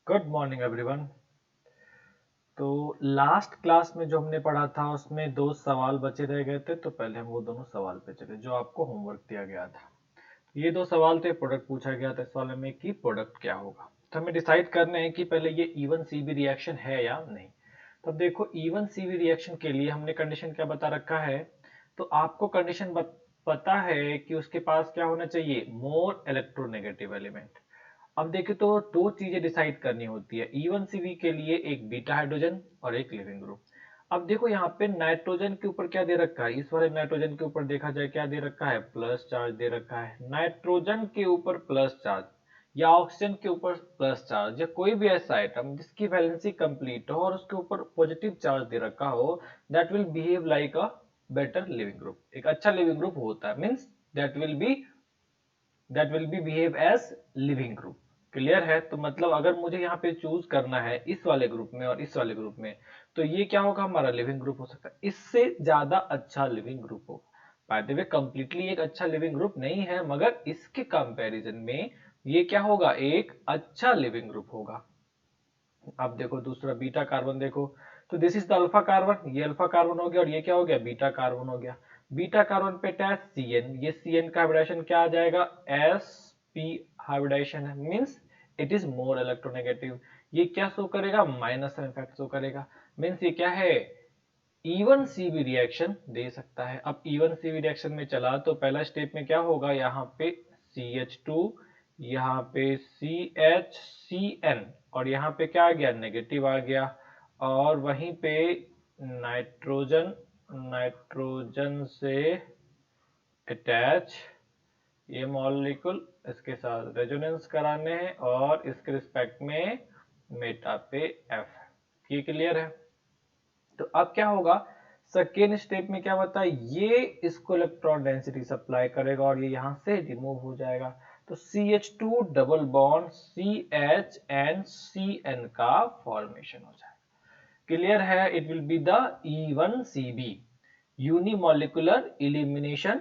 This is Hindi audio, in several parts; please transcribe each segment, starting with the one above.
Good morning everyone. तो लास्ट क्लास में जो हमने पढ़ा था उसमें दो सवाल बचे रह गए थे, तो पहले हम वो दोनों सवाल पे चले जो आपको होमवर्क दिया गया था। ये दो सवाल थे, प्रोडक्ट पूछा गया था इस वाले में कि प्रोडक्ट क्या होगा। तो हमें डिसाइड करना है कि पहले ये इवन सीबी रिएक्शन है या नहीं। तो अब देखो, इवन सीबी रिएक्शन के लिए हमने कंडीशन क्या बता रखा है। तो आपको कंडीशन पता है कि उसके पास क्या होना चाहिए, मोर इलेक्ट्रोनेगेटिव एलिमेंट। अब देखें तो दो चीजें डिसाइड करनी होती है इवन सीवी के लिए, एक बीटा हाइड्रोजन और एक लिविंग ग्रुप। अब देखो यहाँ पे नाइट्रोजन के ऊपर क्या दे रखा है, इस वाले नाइट्रोजन के ऊपर देखा जाए क्या दे रखा है, प्लस चार्ज दे रखा है। नाइट्रोजन के ऊपर प्लस चार्ज या ऑक्सीजन के ऊपर प्लस चार्ज या कोई भी ऐसा आइटम जिसकी वैलेंसी कंप्लीट हो और उसके ऊपर पॉजिटिव चार्ज दे रखा हो, that will behave like a better leaving group. एक अच्छा लिविंग ग्रुप होता है, means that will be behave as leaving group. Clear है? तो मतलब अगर मुझे यहाँ पे चूज करना है इस वाले ग्रुप में और इस वाले ग्रुप में, तो ये क्या होगा, हमारा लिविंग ग्रुप हो सकता है। इससे ज्यादा अच्छा लिविंग ग्रुप होगा। बाय द वे कंप्लीटली एक अच्छा लिविंग ग्रुप नहीं है, मगर इसके कंपैरिजन में ये क्या होगा, एक अच्छा लिविंग ग्रुप होगा। अब देखो दूसरा बीटा कार्बन, देखो तो this is the alpha carbon, ये अल्फा कार्बन हो गया और ये क्या हो गया, बीटा कार्बन हो गया। बीटा कार्बन पे अटैच सीएन, ये सीएन का हाइब्रिडाइजेशन क्या आ जाएगा, एस पी हाइब्रिडाइजेशन है, means it is more electronegative. ये क्या शो करेगा, माइनस इफेक्ट शो करेगा। मींस ये क्या है, इवन सीवी रिएक्शन दे सकता है। अब इवन सीवी रिएक्शन में चला तो पहला स्टेप में क्या होगा, यहाँ पे CH2, यहाँ पे CHCN, और यहाँ पे क्या आ गया, नेगेटिव आ गया। और वहीं पे नाइट्रोजन नाइट्रोजन से अटैच ये मॉलिक्यूल इसके साथ रेजोनेंस कराने हैं और इसके रिस्पेक्ट में मेटा पे F। ये क्लियर है? तो अब क्या होगा, सेकेंड स्टेप में क्या बता, ये इसको इलेक्ट्रॉन डेंसिटी सप्लाई करेगा और ये यहां से रिमूव हो जाएगा। तो CH2 double bond CH and CN का फॉर्मेशन हो जाएगा। क्लियर है? It will be the E1CB, unimolecular elimination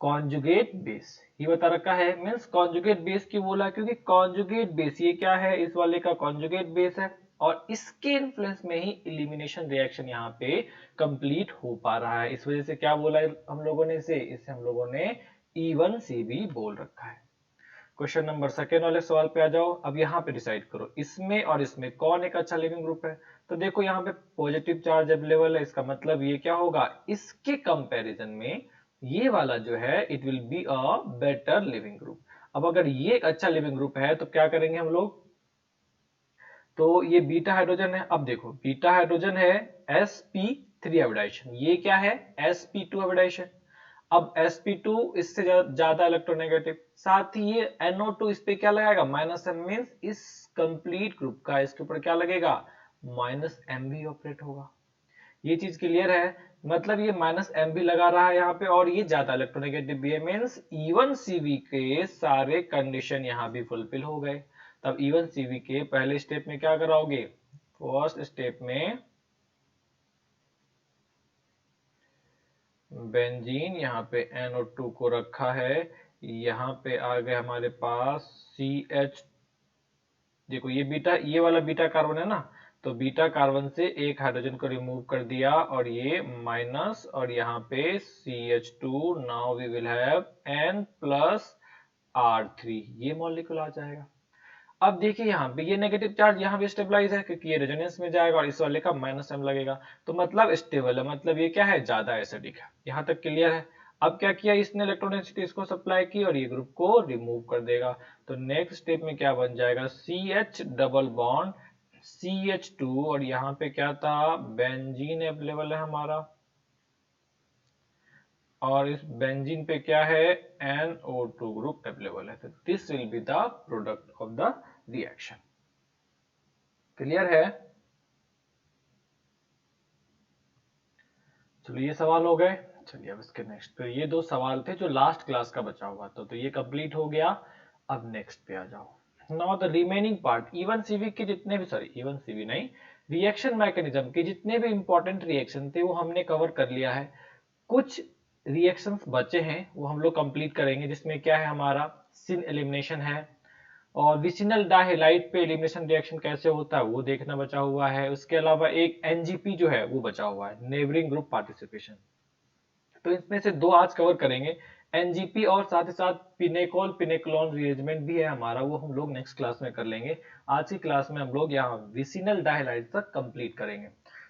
conjugate base. ये बता रखा है, मींस कॉन्जुगेट बेस क्यों बोला, क्योंकि कॉन्जुगेट बेस ये क्या है, इस वाले का कॉन्जुगेट बेस है और इसके इन्फ्लुएंस में ही एलिमिनेशन रिएक्शन यहाँ पे कंप्लीट हो पा रहा है। इस वजह से क्या बोला हम लोगों ने, इसे हम लोगों ने E1CB बोल रखा है। क्वेश्चन नंबर सेकेंड वाले सवाल पे आ जाओ। अब यहाँ पे डिसाइड करो इसमें और इसमें कौन एक अच्छा लिविंग ग्रुप है। तो देखो यहाँ पे पॉजिटिव चार्ज अवेलेबल है, इसका मतलब ये क्या होगा, इसके कंपैरिजन में ये वाला जो है it will be a better leaving group. अब अगर ये एक अच्छा लिविंग ग्रुप है तो क्या करेंगे हम लोग, तो ये बीटा हाइड्रोजन है। अब देखो बीटा हाइड्रोजन है sp3 हाइब्रिडाइजेशन, ये क्या है, sp2 हाइब्रिडाइजेशन। अब sp2 इससे ज्यादा इलेक्ट्रोनेगेटिव, साथ ही ये NO2 इस पे क्या लगाएगा, माइनस एम, मीन्स इस कंप्लीट ग्रुप का इसके ऊपर क्या लगेगा, माइनस एम भी ऑपरेट होगा। ये चीज क्लियर है? मतलब ये माइनस एम भी लगा रहा है यहाँ पे और ये ज्यादा इलेक्ट्रोनेगेटिव भी है, मीन्स इवन सीवी के सारे कंडीशन यहाँ भी फुलफिल हो गए। तब इवन सीवी के पहले स्टेप में क्या कराओगे, फर्स्ट स्टेप में बेंजीन, यहाँ पे NO2 को रखा है, यहाँ पे आ गए हमारे पास CH। देखो ये बीटा, ये वाला बीटा कार्बन है ना, तो बीटा कार्बन से एक हाइड्रोजन को रिमूव कर दिया और ये माइनस, और यहाँ पे CH2, now we will have N plus R3, ये मॉलिक्यूल आ जाएगा। अब देखिए यहाँ पे ये नेगेटिव चार्ज यहाँ पे स्टेबलाइज है क्योंकि ये रेजोनेंस में जाएगा और इस वाले का माइनस एम लगेगा, तो मतलब स्टेबल है, मतलब ये क्या है, ज्यादा एसिडिक है। यहाँ तक क्लियर है? अब क्या किया इसने, इलेक्ट्रोनेसिटी इसको सप्लाई की और ये ग्रुप को रिमूव कर देगा। तो नेक्स्ट स्टेप में क्या बन जाएगा, CH डबल बॉन्ड CH2 और यहाँ पे क्या था, बेंजीन अवेलेबल है हमारा, और इस बेंजीन पे क्या है, NO2 ग्रुप अवेलेबल है। तो this will be the product of the reaction. Clear है? चलो ये सवाल हो गए। चलिए अब इसके नेक्स्ट पे, ये दो सवाल थे जो लास्ट क्लास का बचा हुआ था, तो ये कंप्लीट हो गया। अब नेक्स्ट पे आ जाओ। Now the remaining part, even CV के जितने भी, सॉरी इवन सीवी नहीं, रिएक्शन मैकेनिज्म के जितने भी इंपॉर्टेंट रिएक्शन थे वो हमने कवर कर लिया है। कुछ रिएक्शंस बचे हैं वो हम लोग कंप्लीट करेंगे, जिसमें क्या है, हमारा सिन एलिमिनेशन है, और विसिनल डाइहैलाइड पे एलिमिनेशन रिएक्शन कैसे होता है वो देखना बचा हुआ है। उसके अलावा एक एनजीपी जो है वो बचा हुआ है, नेबरिंग ग्रुप पार्टिसिपेशन। तो इसमें से दो आज कवर करेंगे, एनजीपी और साथ ही साथ पिनेकोल पिनेकोलॉन रिएरेंजमेंट भी है हमारा, वो हम लोग नेक्स्ट क्लास में कर लेंगे। आज की क्लास में हम लोग यहाँ विसिनल डाइहैलाइड तक कंप्लीट करेंगे।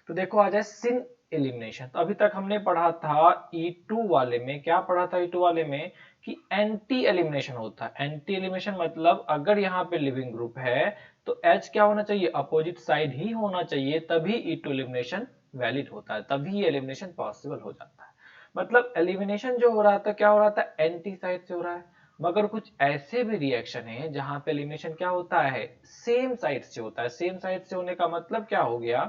तो देखो आ जाए सिन एलिमिनेशन। तो अभी तक हमने पढ़ा था E2 वाले में, क्या पढ़ा था E2 वाले में कि एंटी एलिमिनेशन होता है। एंटी एलिमिनेशन मतलब अगर यहाँ पे लिविंग ग्रुप है तो H क्या होना चाहिए, अपोजिट साइड ही होना चाहिए, तभी E2 एलिमिनेशन वैलिड होता है, तभी ये एलिमिनेशन पॉसिबल हो जाता है। मतलब एलिमिनेशन जो हो रहा था क्या हो रहा था, एंटी साइड से हो रहा है। मगर कुछ ऐसे भी रिएक्शन है जहां पे एलिमिनेशन क्या होता है, सेम साइड से होता है। सेम साइड से होने का मतलब क्या हो गया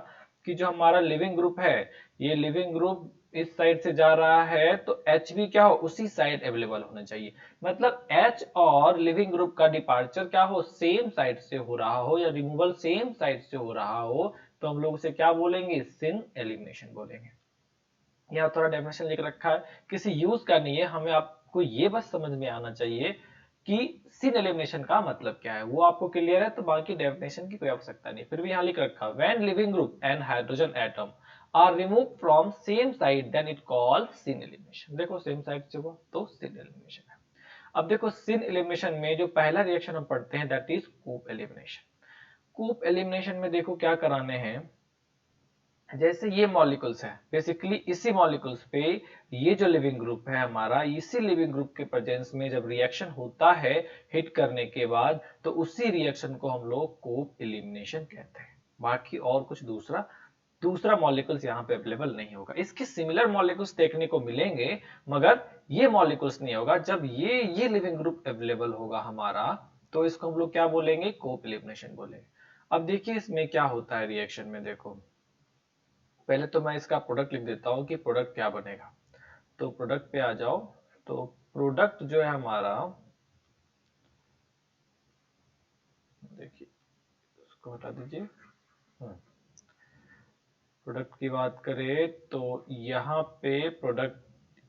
कि जो हमारा लिविंग ग्रुप है, ये लिविंग ग्रुप इस साइड से जा रहा है तो एच भी क्या हो, उसी साइड अवेलेबल होना चाहिए। मतलब एच और लिविंग ग्रुप का डिपार्चर क्या हो, सेम साइड से हो रहा हो या रिमूवल सेम साइड से हो रहा हो, तो हम लोग उसे क्या बोलेंगे, सिन एलिमिनेशन बोलेंगे। यहाँ थोड़ा डेफिनेशन लिख रखा है, किसी यूज का नहीं है, हमें आपको ये बस समझ में आना चाहिए कि सिन एलिमिनेशन का मतलब क्या है, वो आपको क्लियर है तो बाकी डेफिनेशन की कोई आवश्यकता नहीं। फिर भी यहाँ लिख रखा है, when leaving group and hydrogen atom are remove from same side then it called syn elimination. देखो सेम साइड से हुआ तो सिन एलिमिनेशन है। अब देखो सिन एलिमिनेशन में जो पहला रिएक्शन हम पढ़ते हैं that is Cope elimination. Cope elimination में देखो क्या कराने हैं, जैसे ये मॉलिक्यूल्स है, बेसिकली इसी मॉलिक्यूल्स पे ये जो लिविंग ग्रुप है हमारा, इसी लिविंग ग्रुप के प्रेजेंस में जब रिएक्शन होता है हिट करने के बाद, तो उसी रिएक्शन को हम लोग कोप एलिमिनेशन कहते हैं। बाकी और कुछ दूसरा दूसरा मॉलिक्यूल्स यहाँ पे अवेलेबल नहीं होगा। इसके सिमिलर मॉलिक्यूल्स देखने को मिलेंगे मगर ये मॉलिक्यूल्स नहीं होगा। जब ये लिविंग ग्रुप अवेलेबल होगा हमारा, तो इसको हम लोग क्या बोलेंगे, कोप एलिमिनेशन बोलेंगे। अब देखिए इसमें क्या होता है रिएक्शन में, देखो पहले तो मैं इसका प्रोडक्ट लिख देता हूँ कि प्रोडक्ट क्या बनेगा। तो प्रोडक्ट पे आ जाओ। तो प्रोडक्ट जो है हमारा, देखिए उसको हटा दीजिए। प्रोडक्ट की बात करें तो यहाँ पे प्रोडक्ट,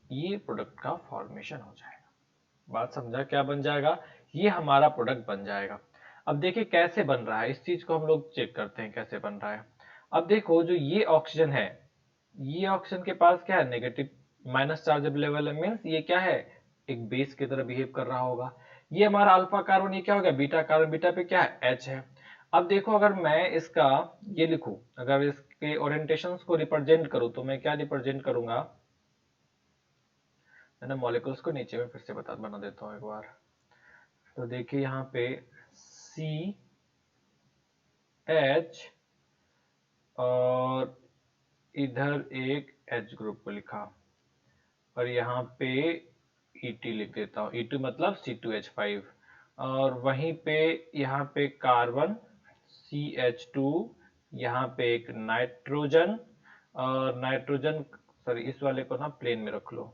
ये प्रोडक्ट का फॉर्मेशन हो जाएगा। बात समझा, क्या बन जाएगा, ये हमारा प्रोडक्ट बन जाएगा। अब देखिए कैसे बन रहा है, इस चीज को हम लोग चेक करते हैं कैसे बन रहा है। अब देखो जो ये ऑक्सीजन है, ये ऑक्सीजन के पास क्या है, नेगेटिव माइनस चार्ज अवेलेबल है, मीन्स ये क्या है, एक बेस की तरह बिहेव कर रहा होगा। ये हमारा अल्फा कार्बन, ये क्या हो गया, बीटा कार्बन, बीटा पे क्या है, एच है। अब देखो अगर मैं इसका ये लिखूं, अगर इसके ओरिएंटेशंस को रिप्रेजेंट करूं तो मैं क्या रिप्रेजेंट करूंगा, मैंने मॉलिक्यूल्स को नीचे में फिर से बना देता हूं एक बार। तो देखिए यहाँ पे सी एच और इधर एक एच ग्रुप को लिखा, और यहाँ पे E2 लिख देता हूँ, E2 मतलब C2H5, और वहीं पे यहाँ पे कार्बन CH2, यहाँ पे एक नाइट्रोजन, और नाइट्रोजन, सॉरी इस वाले को ना प्लेन में रख लो,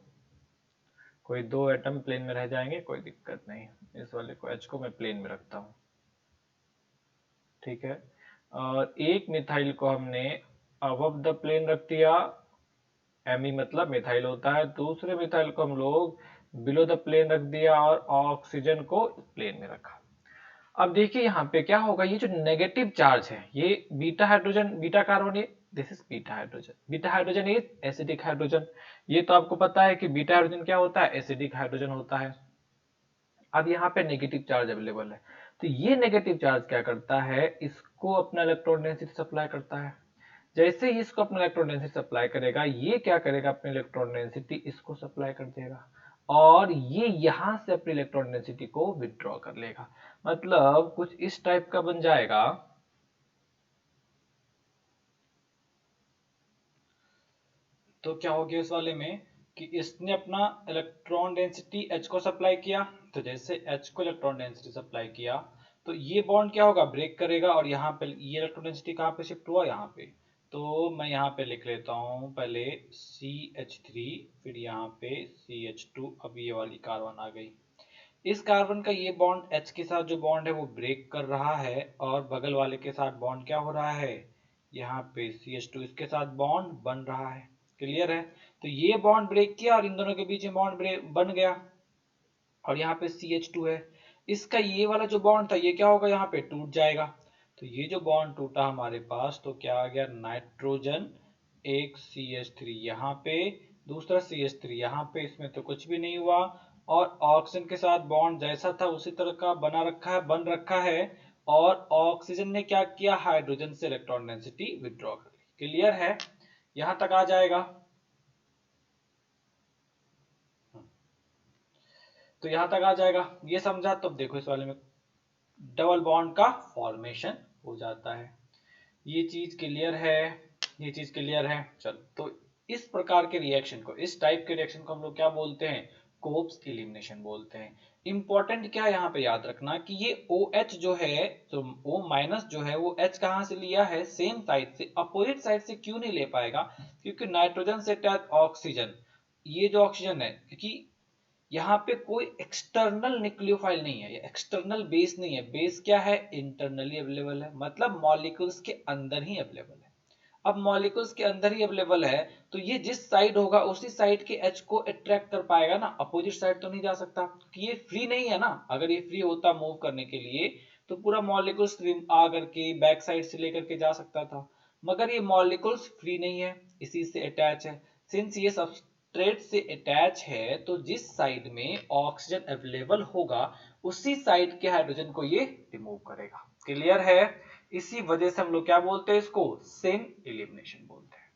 कोई दो एटम प्लेन में रह जाएंगे कोई दिक्कत नहीं, इस वाले को H को मैं प्लेन में रखता हूँ, ठीक है। और एक मिथाइल को हमने अबव द प्लेन रख दिया, एमी मतलब मिथाइल होता है, दूसरे मिथाइल को हम लोग बिलो द प्लेन रख दिया और ऑक्सीजन को प्लेन में रखा। अब देखिए यहाँ पे क्या होगा, ये जो नेगेटिव चार्ज है, ये बीटा हाइड्रोजन, बीटा कार्बन, ये this is beta hydrogen, beta hydrogen is acidic hydrogen. ये तो आपको पता है कि बीटा हाइड्रोजन क्या होता है, एसिडिक हाइड्रोजन होता है। अब यहाँ पे नेगेटिव चार्ज अवेलेबल है, तो ये नेगेटिव चार्ज क्या करता है, इसको अपना इलेक्ट्रॉन डेंसिटी सप्लाई करता है। जैसे ही इसको अपना इलेक्ट्रॉन डेंसिटी सप्लाई करेगा, ये क्या करेगा, अपनी इलेक्ट्रॉन डेंसिटी इसको सप्लाई कर देगा, और ये यहां से अपनी इलेक्ट्रॉन डेंसिटी को विथड्रॉ कर लेगा। मतलब कुछ इस टाइप का बन जाएगा। तो क्या हो गया इस वाले में कि इसने अपना इलेक्ट्रॉन डेंसिटी H को सप्लाई किया, तो जैसे H को इलेक्ट्रॉन डेंसिटी सप्लाई किया तो ये बॉन्ड क्या होगा, ब्रेक करेगा, और यहाँ पे ये इलेक्ट्रॉन डेंसिटी कहाँ पे शिफ्ट हुआ, यहाँ पे। तो मैं यहाँ पे लिख लेता हूँ पहले CH3, फिर यहाँ पे CH2, अब ये वाली कार्बन आ गई। इस कार्बन का ये बॉन्ड H के साथ जो बॉन्ड है वो ब्रेक कर रहा है, और बगल वाले के साथ बॉन्ड क्या हो रहा है, यहाँ पे CH2 इसके साथ बॉन्ड बन रहा है। क्लियर है, तो ये बॉन्ड ब्रेक किया और इन दोनों के बीच में बॉन्ड बन गया, और यहाँ पे CH2 है। इसका ये वाला जो बॉन्ड था ये क्या होगा, यहाँ पे टूट जाएगा। तो ये जो बॉन्ड टूटा हमारे पास, तो क्या आ गया, नाइट्रोजन, एक CH3 यहाँ पे, दूसरा CH3 यहाँ पे, इसमें तो कुछ भी नहीं हुआ। और ऑक्सीजन के साथ बॉन्ड जैसा था उसी तरह का बन रखा है। और ऑक्सीजन ने क्या किया, हाइड्रोजन से इलेक्ट्रॉन डेंसिटी विथड्रॉ कर ली। क्लियर है, यहां तक आ जाएगा। तो यहां तक आ जाएगा, ये समझा। तो देखो इस वाले में डबल बॉन्ड का फॉर्मेशन हो जाता है। ये चीज क्लियर है, ये चीज क्लियर है। चलो, तो इस प्रकार के रिएक्शन को, इस टाइप के रिएक्शन को हम लोग क्या बोलते हैं, कोप्स एलिमिनेशन बोलते हैं। इंपॉर्टेंट क्या यहाँ पे याद रखना कि ये OH जो है, तो O- जो है वो H कहाँ से लिया है, सेम साइड से, अपोजिट साइड से क्यों नहीं ले पाएगा, क्योंकि नाइट्रोजन से अटैच ऑक्सीजन, ये जो ऑक्सीजन है, क्योंकि यहाँ पे कोई एक्सटर्नल न्यूक्लियोफाइल नहीं है, ये एक्सटर्नल बेस नहीं है। बेस क्या है, इंटरनली अवेलेबल है, मतलब मॉलिक्यूल्स के अंदर ही अवेलेबल है। अब मॉलिक्यूल्स के अंदर ही अवेलेबल है, तो ये जिस साइड होगा उसी साइड के H को अट्रैक्ट कर पाएगा ना, अपोजिट साइड तो नहीं जा सकता, कि ये फ्री नहीं है ना। अगर ये फ्री होता मूव करने के लिए, तो पूरा मॉलिक्यूल्स आ करके बैक साइड से लेकर के जा सकता था, मगर ये मॉलिक्यूल्स फ्री नहीं है, इसी से अटैच है। सिंस ये सबस्ट्रेट से अटैच है, तो जिस साइड में ऑक्सीजन अवेलेबल होगा उसी साइड के हाइड्रोजन को ये रिमूव करेगा। क्लियर है, इसी वजह से हम लोग क्या बोलते हैं, इसको सिन एलिमिनेशन बोलते हैं।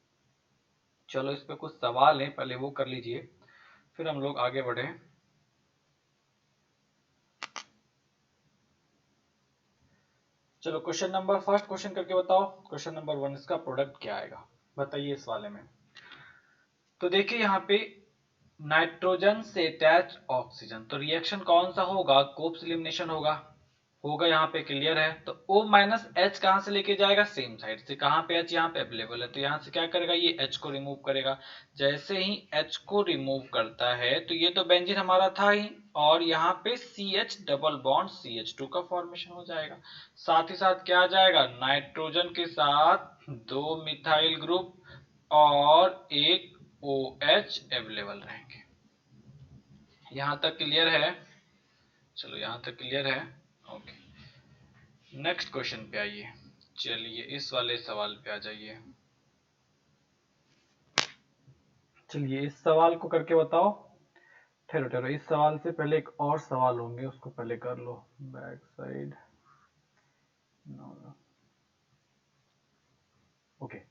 चलो, इस पे कुछ सवाल है, पहले वो कर लीजिए, फिर हम लोग आगे बढ़े। चलो, क्वेश्चन नंबर फर्स्ट क्वेश्चन करके बताओ। क्वेश्चन नंबर 1, इसका प्रोडक्ट क्या आएगा, बताइए इस वाले में। तो देखिए यहाँ पे नाइट्रोजन से अटैच ऑक्सीजन, तो रिएक्शन कौन सा होगा, कोप्स एलिमिनेशन होगा। होगा यहाँ पे, क्लियर है। तो O-H कहां से लेके जाएगा, सेम साइड से। कहां पे H, यहाँ पे अवेलेबल है, तो यहाँ से क्या करेगा, ये H को रिमूव करेगा। जैसे ही H को रिमूव करता है, तो ये तो बेंजीन हमारा था ही, और यहाँ पे CH डबल बॉन्ड CH2 का फॉर्मेशन हो जाएगा। साथ ही साथ क्या आ जाएगा, नाइट्रोजन के साथ 2 मिथाइल ग्रुप और एक OH अवेलेबल रहेंगे। यहां तक क्लियर है, चलो यहां तक क्लियर है, ओके। नेक्स्ट क्वेश्चन पे आइए, चलिए इस वाले सवाल पे आ जाइए। चलिए इस सवाल को करके बताओ। ठहरो ठहरो, इस सवाल से पहले एक और सवाल होंगे, उसको पहले कर लो। Back side, okay.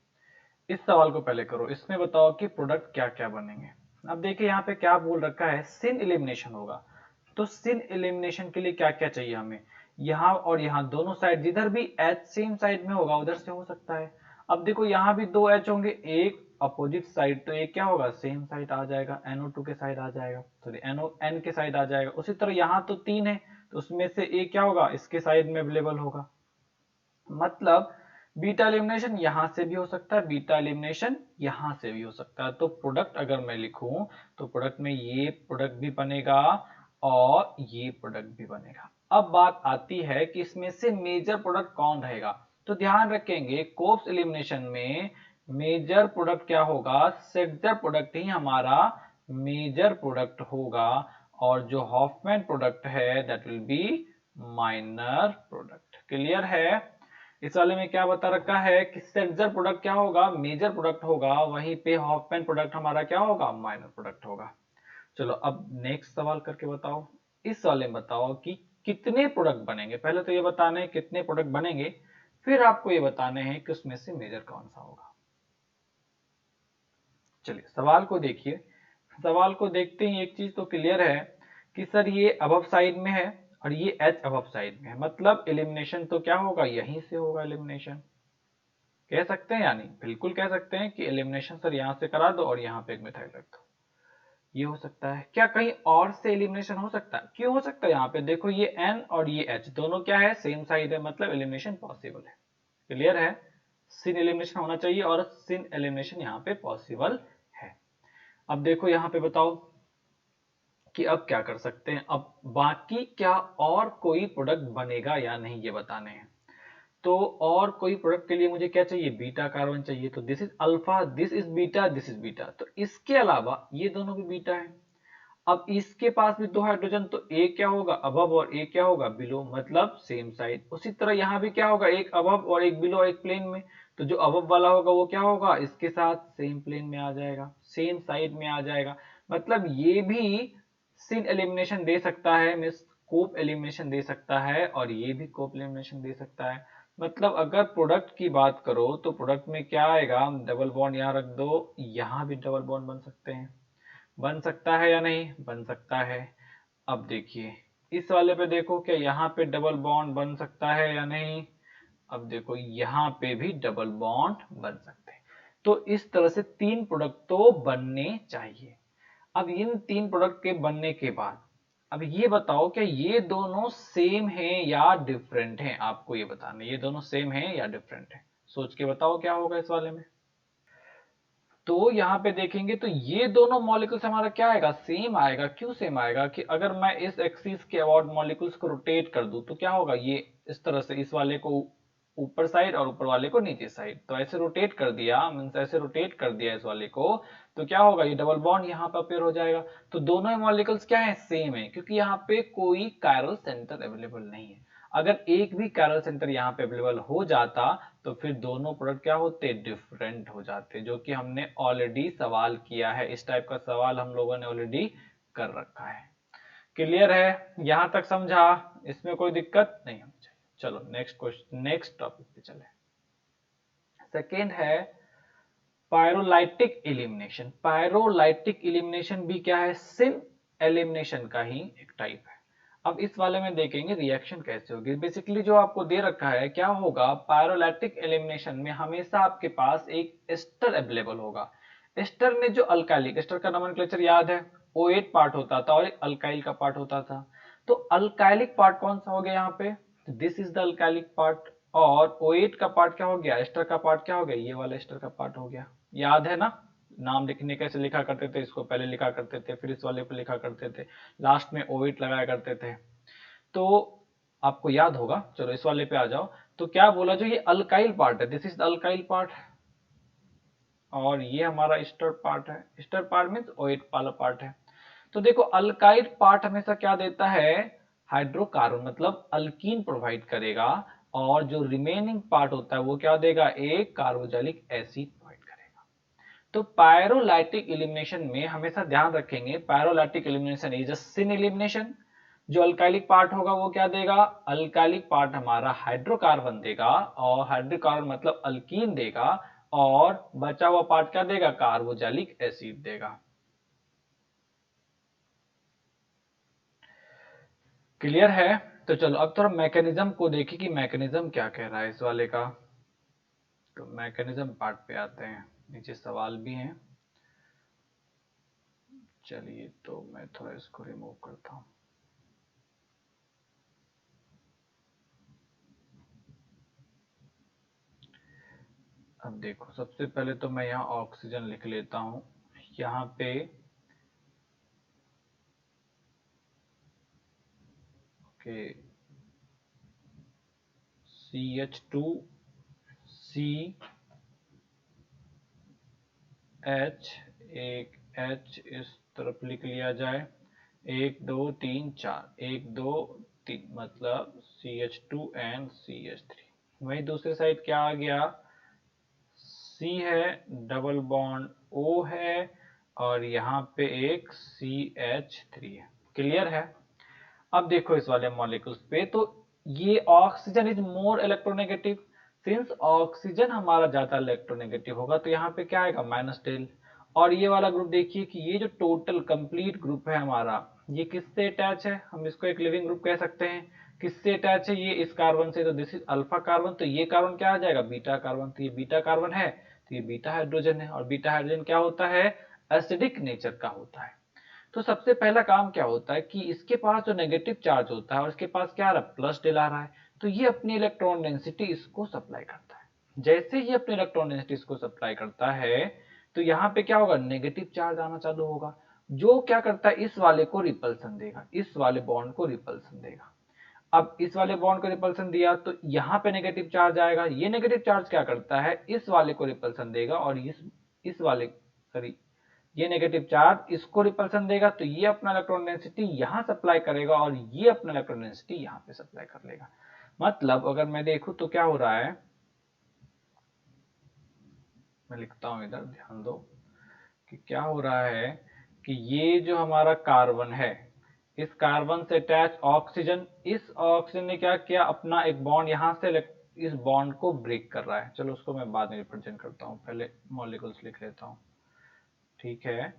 इस सवाल को पहले करो, इसमें बताओ कि प्रोडक्ट क्या क्या बनेंगे। अब देखिए यहाँ पे क्या बोल रखा है, सिन एलिमिनेशन होगा। तो सिन एलिमिनेशन के लिए क्या क्या चाहिए हमें, यहाँ और यहाँ दोनों साइड, जिधर भी H सेम साइड में होगा उधर से हो सकता है। अब देखो यहाँ भी 2 H होंगे, एक अपोजिट साइड, तो एक क्या होगा, सेम साइड आ जाएगा, NO2 के साइड आ जाएगा, सॉरी NON के साइड आ जाएगा। उसी तरह यहाँ तो 3 है, तो उसमें से एक क्या होगा, इसके साइड में अवेलेबल होगा। मतलब बीटा एलिमिनेशन यहां से भी हो सकता है, बीटा एलिमिनेशन यहां से भी हो सकता है। तो प्रोडक्ट अगर मैं लिखूं, तो प्रोडक्ट में ये प्रोडक्ट भी बनेगा और ये प्रोडक्ट भी बनेगा। अब बात आती है कि इसमें से मेजर प्रोडक्ट कौन रहेगा। तो ध्यान रखेंगे, कोप्स एलिमिनेशन में मेजर प्रोडक्ट क्या होगा, सेक्टर प्रोडक्ट ही हमारा मेजर प्रोडक्ट होगा, और जो हॉफमैन प्रोडक्ट है that will B minor product. Clear है, इस वाले में क्या बता रखा है कि सेक्टर प्रोडक्ट क्या होगा, मेजर प्रोडक्ट होगा, वहीं पे हॉफमैन प्रोडक्ट हमारा क्या होगा, माइनर प्रोडक्ट होगा। चलो अब नेक्स्ट सवाल करके बताओ। इस वाले में बताओ कि कितने प्रोडक्ट बनेंगे। पहले तो ये बताने हैं कितने प्रोडक्ट बनेंगे, फिर आपको ये बताने हैं कि उसमें से मेजर कौन सा होगा। चलिए सवाल को देखिए। सवाल को देखते ही एक चीज तो क्लियर है कि सर ये अबव साइड में है और ये H अबव साइड में है, मतलब एलिमिनेशन तो क्या होगा, यहीं से होगा एलिमिनेशन। कह सकते हैं, यानी बिल्कुल कह सकते हैं कि एलिमिनेशन सर यहां से करा दो और यहाँ पे एक मिथाइल रख दो। ये हो सकता है क्या, कहीं और से एलिमिनेशन हो सकता है, क्यों हो सकता है, यहाँ पे देखो ये N और ये H दोनों क्या है, सेम साइड है, मतलब एलिमिनेशन पॉसिबल है। क्लियर है, सिन एलिमिनेशन होना चाहिए और सिन एलिमिनेशन यहाँ पे पॉसिबल है। अब देखो यहाँ पे बताओ कि अब क्या कर सकते हैं, अब बाकी क्या और कोई प्रोडक्ट बनेगा या नहीं ये बताने हैं। तो और कोई प्रोडक्ट के लिए मुझे क्या चाहिए, बीटा कार्बन चाहिए। तो this is alpha, this is beta, this is beta, तो इसके अलावा ये दोनों भी बीटा है। अब इसके पास भी दो हाइड्रोजन, तो एक क्या होगा अबव और एक क्या होगा बिलो, मतलब सेम साइड। उसी तरह यहाँ भी क्या होगा, एक अबव और एक बिलो, एक प्लेन में। तो जो अबव वाला होगा वो क्या होगा, इसके साथ सेम प्लेन में आ जाएगा, सेम साइड में आ जाएगा। मतलब ये भी सिन एलिमिनेशन दे सकता है, मिस कोप एलिमिनेशन दे सकता है, और ये भी कोप एलिमिनेशन दे सकता है। मतलब अगर प्रोडक्ट की बात करो तो प्रोडक्ट में क्या आएगा, डबल बॉन्ड यहाँ रख दो, यहाँ भी डबल बॉन्ड बन सकते हैं। बन सकता है या नहीं, बन सकता है। अब देखिए इस वाले पे देखो, क्या यहाँ पे डबल बॉन्ड बन सकता है या नहीं। अब देखो यहाँ पे भी डबल बॉन्ड बन सकते हैं। तो इस तरह से तीन प्रोडक्ट तो बनने चाहिए। अब इन तीन प्रोडक्ट के बनने के बाद अब ये बताओ क्या ये दोनों सेम हैं या डिफरेंट हैं, आपको ये बताना है ये दोनों सेम हैं या डिफरेंट हैं। सोच के बताओ क्या होगा इस वाले में। तो यहाँ पे देखेंगे तो ये दोनों मॉलिक्यूल्स हमारा क्या आएगा, सेम आएगा। क्यों सेम आएगा, कि अगर मैं इस एक्सिस के अबाउट मॉलिक्यूल्स को रोटेट कर दूं तो क्या होगा, ये इस तरह से इस वाले को ऊपर साइड और ऊपर वाले को नीचे साइड, तो ऐसे रोटेट कर दिया, मींस ऐसे रोटेट कर दिया इस वाले को, तो क्या होगा, ये डबल बॉन्ड यहाँ पे अपेयर हो जाएगा। तो दोनों ही मॉलिक्यूल्स क्या है, सेम है, क्योंकि यहाँ पे कोई कायरल सेंटर अवेलेबल नहीं है। अगर एक भी कायरल सेंटर यहाँ पे अवेलेबल हो जाता तो फिर दोनों प्रोडक्ट क्या होते, डिफरेंट हो जाते, जो कि हमने ऑलरेडी सवाल किया है। इस टाइप का सवाल हम लोगों ने ऑलरेडी कर रखा है। क्लियर है, यहां तक समझा, इसमें कोई दिक्कत नहीं होनी चाहिए। चलो नेक्स्ट क्वेश्चन, नेक्स्ट टॉपिक पे चले। सेकेंड है पायरोलाइटिक एलिमिनेशन। पायरोलाइटिक एलिमिनेशन भी क्या है, सिन एलिमिनेशन का ही एक टाइप है। अब इस वाले में देखेंगे रिएक्शन कैसे होगी। बेसिकली जो आपको दे रखा है क्या होगा, पायरोलाइटिक एलिमिनेशन में हमेशा आपके पास एक एस्टर अवेलेबल होगा। एस्टर में जो अल्काइलिक, एस्टर का नोमेनक्लेचर याद है, O8 पार्ट होता था और एक अल्काइल का पार्ट होता था। तो अल्काइलिक पार्ट कौन सा हो गया यहाँ पे, दिस इज द अल्काइलिक पार्ट। और O8 का पार्ट क्या हो गया, एस्टर का पार्ट क्या हो गया, ये वाला एस्टर का पार्ट हो गया। याद है ना, नाम लिखने कैसे लिखा करते थे, इसको पहले लिखा करते थे, फिर इस वाले को लिखा करते थे, लास्ट में O8 लगाया करते थे। तो आपको याद होगा। चलो इस वाले पे आ जाओ। तो क्या बोला, जो ये अल्काइल पार्ट है, this is the alkyl part, और ये हमारा एस्टर पार्ट है। एस्टर पार्ट मींस O8 वाला पार्ट है। तो देखो अल्काइल पार्ट हमेशा क्या देता है, हाइड्रोकार्बन, मतलब अल्कीन प्रोवाइड करेगा, और जो रिमेनिंग पार्ट होता है वो क्या देगा, एक कार्बोक्सिलिक एसिड प्रोवाइड करेगा। तो पायरोलाइटिक एलिमिनेशन में हमेशा ध्यान रखेंगे, pyrolytic elimination is a syn elimination. जो अल्काइलिक पार्ट होगा वो क्या देगा, अल्काइलिक पार्ट हमारा हाइड्रोकार्बन देगा, और हाइड्रोकार्बन मतलब अल्कीन देगा, और बचा हुआ पार्ट क्या देगा, कार्बोक्सिलिक एसिड देगा। क्लियर है। तो चलो अब थोड़ा मैकेनिज्म को देखें कि मैकेनिज्म क्या कह रहा है इस वाले का। तो मैकेनिज्म पार्ट पे आते हैं, नीचे सवाल भी हैं। चलिए तो मैं थोड़ा इसको रिमूव करता हूं। अब देखो सबसे पहले तो मैं यहाँ ऑक्सीजन लिख लेता हूं। यहाँ पे ओके CH2 C H, एक H इस तरफ लिख लिया जाए, 1 2 3 4, 1 2 3, मतलब CH2 एंड CH3। वही दूसरी साइड क्या आ गया, C है, डबल बॉन्ड O है, और यहाँ पे एक CH3 है। क्लियर है। अब देखो इस वाले मॉलिक्यूल्स पे, तो ये oxygen is more electronegative. Since oxygen हमारा ज्यादा इलेक्ट्रोनेगेटिव होगा तो यहाँ पे क्या आएगा, -टेल। और ये वाला ग्रुप देखिए कि ये जो टोटल कंप्लीट ग्रुप है हमारा, ये किससे अटैच है, हम इसको एक लिविंग ग्रुप कह सकते हैं। किससे अटैच है, ये इस कार्बन से, तो दिस इज अल्फा कार्बन। तो ये कार्बन क्या आ जाएगा, बीटा कार्बन। तो ये बीटा कार्बन है, तो ये बीटा हाइड्रोजन है, और बीटा हाइड्रोजन क्या होता है, एसिडिक नेचर का होता है। तो सबसे पहला काम क्या होता है कि इसके पास जो नेगेटिव चार्ज होता है और इसके पास क्या आ रहा है, +डेल आ रहा है, तो ये अपनी इलेक्ट्रॉन डेंसिटी इसको सप्लाई करता है। जैसे ही अपनी इलेक्ट्रॉन डेंसिटी इसको सप्लाई करता है तो यहाँ पे क्या होगा, नेगेटिव चार्ज आना चालू होगा, जो क्या करता है, इस वाले को रिपल्सन देगा, इस वाले बॉन्ड को रिपल्सन देगा। अब इस वाले बॉन्ड को रिपल्सन दिया तो यहाँ पे नेगेटिव चार्ज आएगा, ये नेगेटिव चार्ज क्या करता है, इस वाले को रिपल्सन देगा, और इस वाले, सॉरी, ये नेगेटिव चार्ज इसको रिपल्सन देगा, तो ये अपना इलेक्ट्रॉन डेंसिटी यहां सप्लाई करेगा और ये अपना इलेक्ट्रॉन डेंसिटी यहां पे सप्लाई कर लेगा। मतलब अगर मैं देखूं तो क्या हो रहा है, मैं लिखता हूं इधर, ध्यान दो कि क्या हो रहा है कि ये जो हमारा कार्बन है, इस कार्बन से अटैच ऑक्सीजन, इस ऑक्सीजन ने क्या किया, अपना एक बॉन्ड यहां से इस बॉन्ड को ब्रेक कर रहा है। चलो उसको मैं बाद में रिप्रेजेंट करता हूं, पहले मॉलिक्यूल्स लिख लेता हूं। ठीक है,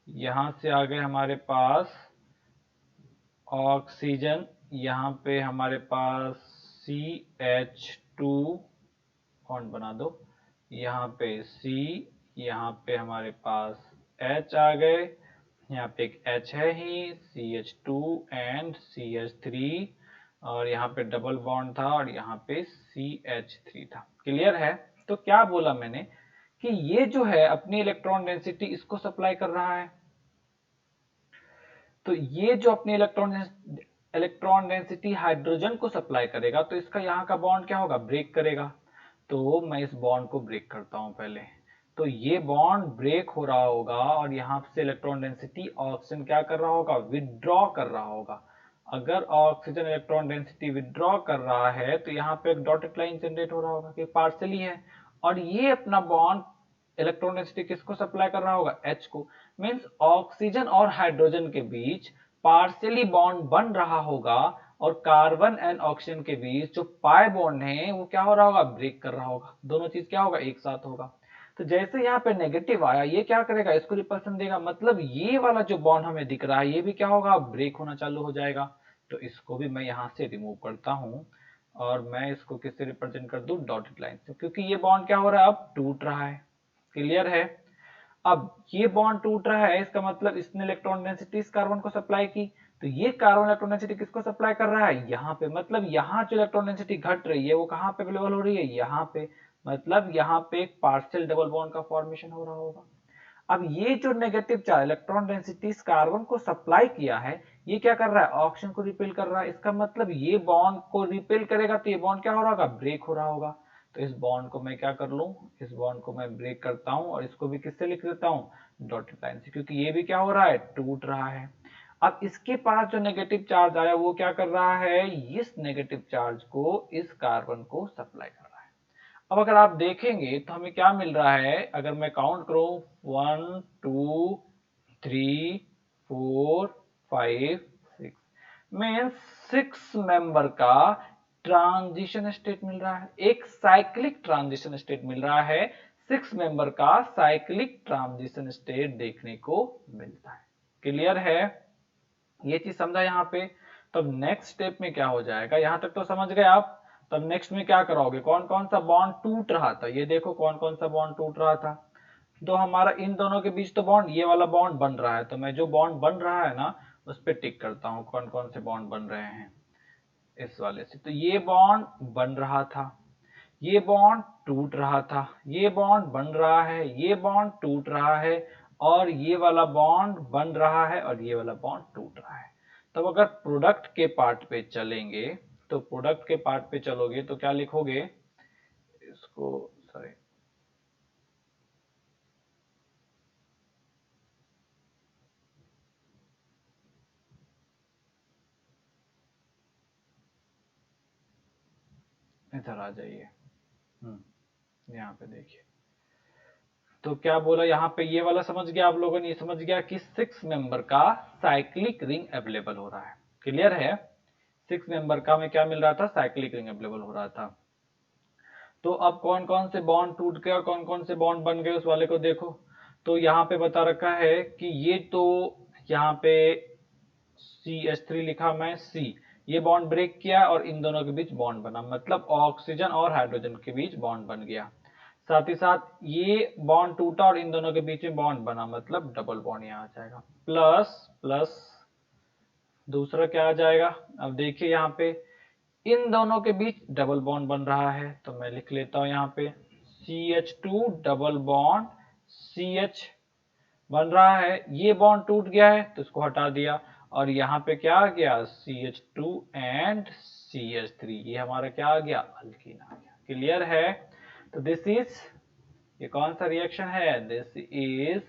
यहां से आ गए हमारे पास ऑक्सीजन, यहाँ पे हमारे पास CH2 बॉन्ड बना दो, यहाँ पे C, यहाँ पे हमारे पास H आ गए, यहाँ पे एक H है ही, CH2 एंड CH3, और यहाँ पे डबल बॉन्ड था और यहाँ पे CH3 था। क्लियर है? तो क्या बोला मैंने कि ये जो है अपनी इलेक्ट्रॉन डेंसिटी इसको सप्लाई कर रहा है, तो ये जो अपनी इलेक्ट्रॉन डेंसिटी हाइड्रोजन को सप्लाई करेगा, तो इसका यहाँ का बॉन्ड क्या होगा, ब्रेक करेगा। तो मैं इस बॉन्ड को ब्रेक करता हूं पहले, तो ये बॉन्ड ब्रेक हो रहा होगा और यहाँ से इलेक्ट्रॉन डेंसिटी ऑक्सीजन क्या कर रहा होगा, विदड्रॉ कर रहा होगा। अगर ऑक्सीजन इलेक्ट्रॉन डेंसिटी विदड्रॉ कर रहा है तो यहाँ पे एक डॉटेड लाइन जनरेट हो रहा होगा कि पार्शियली है, और ये अपना बॉन्ड इलेक्ट्रॉन डेंसिटी किसको सप्लाई कर रहा होगा, H को। मींस ऑक्सीजन और हाइड्रोजन के बीच पार्शियली बॉन्ड बन रहा होगा और कार्बन एंड ऑक्सीजन के बीच जो पाई बॉन्ड है वो क्या हो रहा होगा, ब्रेक कर रहा होगा। दोनों चीज क्या होगा, एक साथ होगा। तो जैसे यहाँ पे नेगेटिव आया, ये क्या करेगा, इसको रिपल्सन देगा, मतलब ये वाला जो बॉन्ड हमें दिख रहा है ये भी क्या होगा, ब्रेक होना चालू हो जाएगा। तो इसको भी मैं यहाँ से रिमूव करता हूँ और मैं इसको किससे रिप्रेजेंट कर दूं, डॉटेड लाइन से, क्योंकि ये बॉन्ड क्या हो रहा है, अब टूट रहा है। क्लियर है? अब ये बॉन्ड टूट रहा है, इसका मतलब इसने इलेक्ट्रॉन डेंसिटी इस कार्बन को सप्लाई की, तो ये कार्बन इलेक्ट्रॉन डेंसिटी किसको सप्लाई कर रहा है, यहाँ पे। मतलब यहाँ जो इलेक्ट्रॉन डेंसिटी घट रही है वो कहाँ पे अवेलेबल हो रही है, यहाँ पे। मतलब यहाँ पे एक पार्शियल डबल बॉन्ड का फॉर्मेशन हो रहा होगा। अब ये जो नेगेटिव चार्ज इलेक्ट्रॉन डेंसिटी इस कार्बन को सप्लाई किया है, ये क्या कर रहा है, ऑक्सीजन को रिपेल कर रहा है। इसका मतलब ये बॉन्ड को रिपेल करेगा तो ये बॉन्ड क्या हो रहा होगा, ब्रेक हो रहा होगा। तो इस बॉन्ड को मैं क्या कर लूं, इस बॉन्ड को मैं ब्रेक करता हूं और इसको भी किससे लिख देता हूं, डॉटेड लाइन से, क्योंकि ये भी क्या हो रहा है, टूट रहा है। अब इसके पास जो नेगेटिव चार्ज आया वो क्या कर रहा है, इस नेगेटिव चार्ज को इस कार्बन को सप्लाई कर रहा है। अब अगर आप देखेंगे तो हमें क्या मिल रहा है, अगर मैं काउंट करूं 1 2 3 4 5 6, मीन्स 6 मेंबर का ट्रांजिशन स्टेट मिल रहा है, एक साइक्लिक ट्रांजिशन स्टेट मिल रहा है। 6 मेंबर का साइक्लिक ट्रांजिशन स्टेट देखने को मिलता है। क्लियर है? ये चीज समझा यहाँ पे। तब नेक्स्ट स्टेप में क्या हो जाएगा, यहां तक तो समझ गए आप। तब नेक्स्ट में क्या कराओगे, कौन कौन सा बॉन्ड टूट रहा था, ये देखो कौन कौन सा बॉन्ड टूट रहा था। तो हमारा इन दोनों के बीच तो बॉन्ड, ये वाला बॉन्ड बन रहा है, तो मैं जो बॉन्ड बन रहा है ना उस पर टिक करता हूँ, कौन कौन से बॉन्ड बन रहे हैं इस वाले से। तो ये बॉन्ड बन रहा था, ये बॉन्ड टूट रहा था, ये बॉन्ड बन रहा है, ये बॉन्ड टूट रहा है, और ये वाला बॉन्ड बन रहा है और ये वाला बॉन्ड टूट रहा है। तब अगर प्रोडक्ट के पार्ट पे चलेंगे, तो प्रोडक्ट के पार्ट पे चलोगे तो क्या लिखोगे, इसको सॉरी, इधर आ जाइए। यहाँ पे देखिए, तो क्या बोला यहाँ पे, ये वाला समझ गया आप लोगों ने, ये समझ गया कि 6 मेंबर का साइक्लिक रिंग अवेलेबल हो रहा है। क्लियर है? 6 मेंबर का में क्या मिल रहा था, साइक्लिक रिंग अवेलेबल हो रहा था। तो अब कौन कौन से बॉन्ड टूट गए और कौन कौन से बॉन्ड बन गए उस वाले को देखो। तो यहाँ पे बता रखा है कि ये तो यहाँ पे CH3 लिखा मैं C, ये बॉन्ड ब्रेक किया और इन दोनों के बीच बॉन्ड बना, मतलब ऑक्सीजन और हाइड्रोजन के बीच बॉन्ड बन गया। साथ ही साथ ये बॉन्ड टूटा और इन दोनों के बीच में बॉन्ड बना, मतलब डबल बॉन्ड यहाँ आ जाएगा। प्लस प्लस दूसरा क्या आ जाएगा, अब देखिए यहाँ पे इन दोनों के बीच डबल बॉन्ड बन रहा है, तो मैं लिख लेता हूं यहाँ पे CH2 डबल बॉन्ड CH बन रहा है। ये बॉन्ड टूट गया है तो इसको हटा दिया, और यहाँ पे क्या आ गया, CH2 एंड CH3, ये हमारा क्या आ गया, अल्कीन आ गया। क्लियर है? तो दिस इज, ये कौन सा रिएक्शन है, दिस इज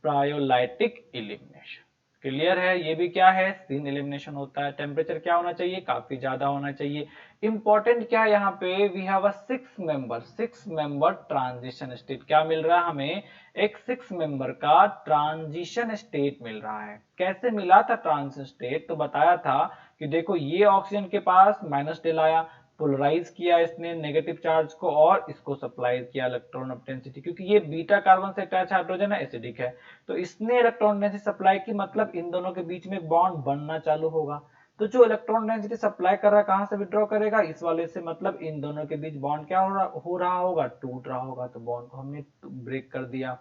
प्रायोलाइटिक एलिमिनेशन। क्लियर है? ये भी क्या है? सीन एलिमिनेशन होता है। टेम्परेचर क्या होना चाहिए? काफी ज्यादा होना चाहिए। इंपॉर्टेंट क्या है यहाँ पे? We have a six member transition state. क्या मिल रहा है हमें? एक 6 मेंबर का ट्रांजिशन स्टेट मिल रहा है। कैसे मिला था ट्रांजिशन स्टेट? तो बताया था कि देखो ये ऑक्सीजन के पास माइनस डेल आया, पोलराइज किया इसने नेगेटिव चार्ज को और इसको सप्लाई किया इलेक्ट्रॉन ऑफ डेंसिटी, क्योंकि ये बीटा कार्बन से अटैच हाइड्रोजन है, एसिडिक है, तो इसने इलेक्ट्रॉन डेंसिटी सप्लाई की, मतलब इन दोनों के बीच में बॉन्ड बनना चालू होगा। तो जो इलेक्ट्रॉन डेंसिटी सप्लाई कर रहा है कहां से विड्रॉ करेगा? इस वाले से, मतलब इन दोनों के बीच बॉन्ड क्या हो रहा होगा? टूट रहा होगा। तो बॉन्ड को हमने ब्रेक कर दिया।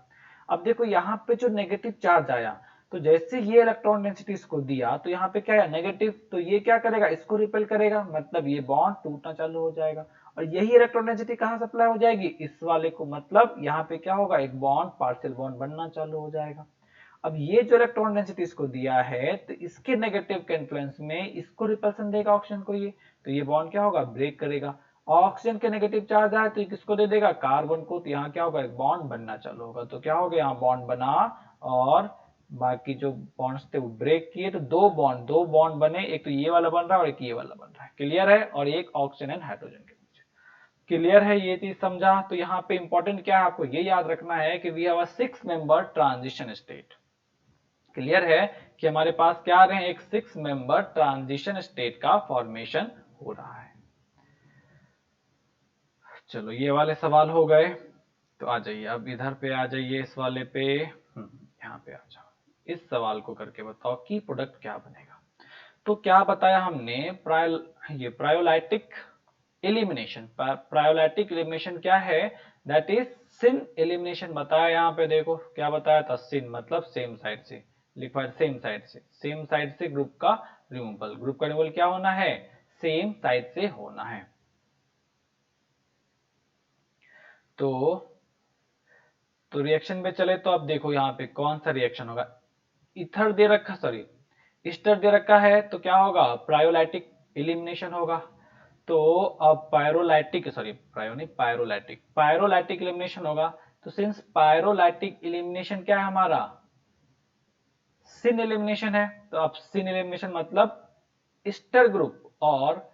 अब देखो यहाँ पे जो नेगेटिव चार्ज आया, तो जैसे ये इलेक्ट्रॉन डेंसिटी इसको दिया तो यहाँ पे क्या है? नेगेटिव। तो ये क्या करेगा? इसको रिपेल करेगा, मतलब ये बॉन्ड टूटना चालू हो जाएगा। और यही इलेक्ट्रॉन डेंसिटी कहाँ सप्लाई हो जाएगी? इस वाले को, मतलब यहाँ पे क्या होगा? एक बॉन्ड, पार्शियल बॉन्ड बनना चालू हो जाएगा। अब ये जो इलेक्ट्रॉन डेंसिटी इसको दिया है, तो इसके नेगेटिव के इन्फ्लुएंस में इसको रिपल्सन देगा ऑक्सीजन को ये, तो ये बॉन्ड क्या होगा? ब्रेक करेगा। ऑक्सीजन के नेगेटिव चार्ज आए तो किसको दे देगा? कार्बन को। तो यहाँ क्या होगा? एक बॉन्ड बनना चालू होगा। तो क्या हो गया? यहाँ बॉन्ड बना और बाकी जो बॉन्ड्स थे वो ब्रेक किए, तो दो बॉन्ड बने, एक तो ये वाला बन रहा है और एक ये वाला बन रहा है। क्लियर है? और एक ऑक्सीजन एंड हाइड्रोजन के बीच। क्लियर है? ये चीज समझा? तो यहाँ पे इंपॉर्टेंट क्या है? आपको ये याद रखना है कि we have a 6 member transition state. Clear है कि हमारे पास क्या आ रहे हैं? एक 6 मेंबर ट्रांजिशन स्टेट का फॉर्मेशन हो रहा है। चलो ये वाले सवाल हो गए। तो आ जाइए अब इधर पे आ जाइए, इस वाले पे, यहाँ पे आ जाओ। इस सवाल को करके बताओ कि प्रोडक्ट क्या बनेगा। तो क्या बताया हमने? ये प्रायोलाइटिक एलिमिनेशन। प्रायोलाइटिक एलिमिनेशन क्या है? दैट इज सिन एलिमिनेशन बताया। यहाँ पे देखो क्या बताया था? सिन मतलब सेम साइड से, लिखा है सेम साइड से ग्रुप का रिमूवल। ग्रुप का रिमूवल क्या होना है? सेम साइड से होना है। तो रिएक्शन पे चले तो अब देखो यहाँ पे कौन सा रिएक्शन होगा। इथर दे रखा, सॉरी ईस्टर दे रखा है, तो क्या होगा? प्रायोलाइटिक एलिमिनेशन होगा। तो अब पायरोलाइटिक, सॉरी प्रायो नहीं, पायरोलाइटिक एलिमिनेशन होगा। तो सिंस पायरोलाइटिक एलिमिनेशन क्या है हमारा? सिन एलिमिनेशन है। तो अब सिन एलिमिनेशन मतलब ईस्टर ग्रुप और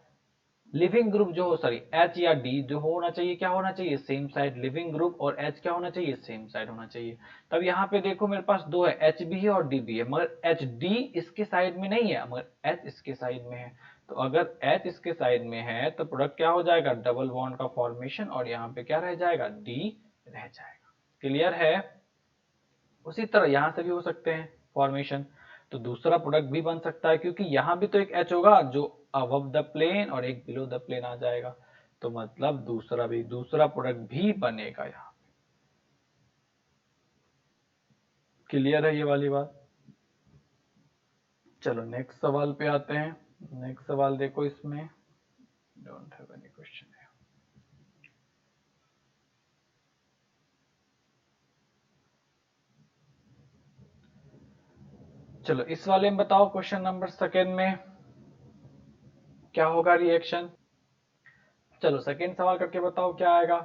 लिविंग ग्रुप जो हो, सॉरी एच या डी जो होना चाहिए, क्या होना चाहिए? Same side. लिविंग ग्रुप और एच क्या होना चाहिए? सेम साइड होना चाहिए। तब यहाँ पे देखो मेरे पास दो है, एच भी है और डी भी है, मगर एच डी इसके साइड में नहीं है, मगर एच इसके साइड में है। तो अगर एच इसके साइड में है तो प्रोडक्ट क्या हो जाएगा? डबल बॉन्ड का फॉर्मेशन, और यहाँ पे क्या रह जाएगा? डी रह जाएगा। क्लियर है? उसी तरह यहां से भी हो सकते हैं फॉर्मेशन। तो दूसरा प्रोडक्ट भी बन सकता है, क्योंकि यहां भी तो एक एच होगा जो अबव द प्लेन और एक बिलो द प्लेन आ जाएगा। तो मतलब दूसरा प्रोडक्ट भी बनेगा यहाँ। क्लियर है ये वाली बात? चलो नेक्स्ट सवाल पे आते हैं। नेक्स्ट सवाल देखो, इसमें डोंट हैव एनी क्वेश्चन है। चलो इस वाले में बताओ, क्वेश्चन नंबर सेकेंड में क्या होगा रिएक्शन। चलो सेकेंड सवाल करके बताओ क्या आएगा।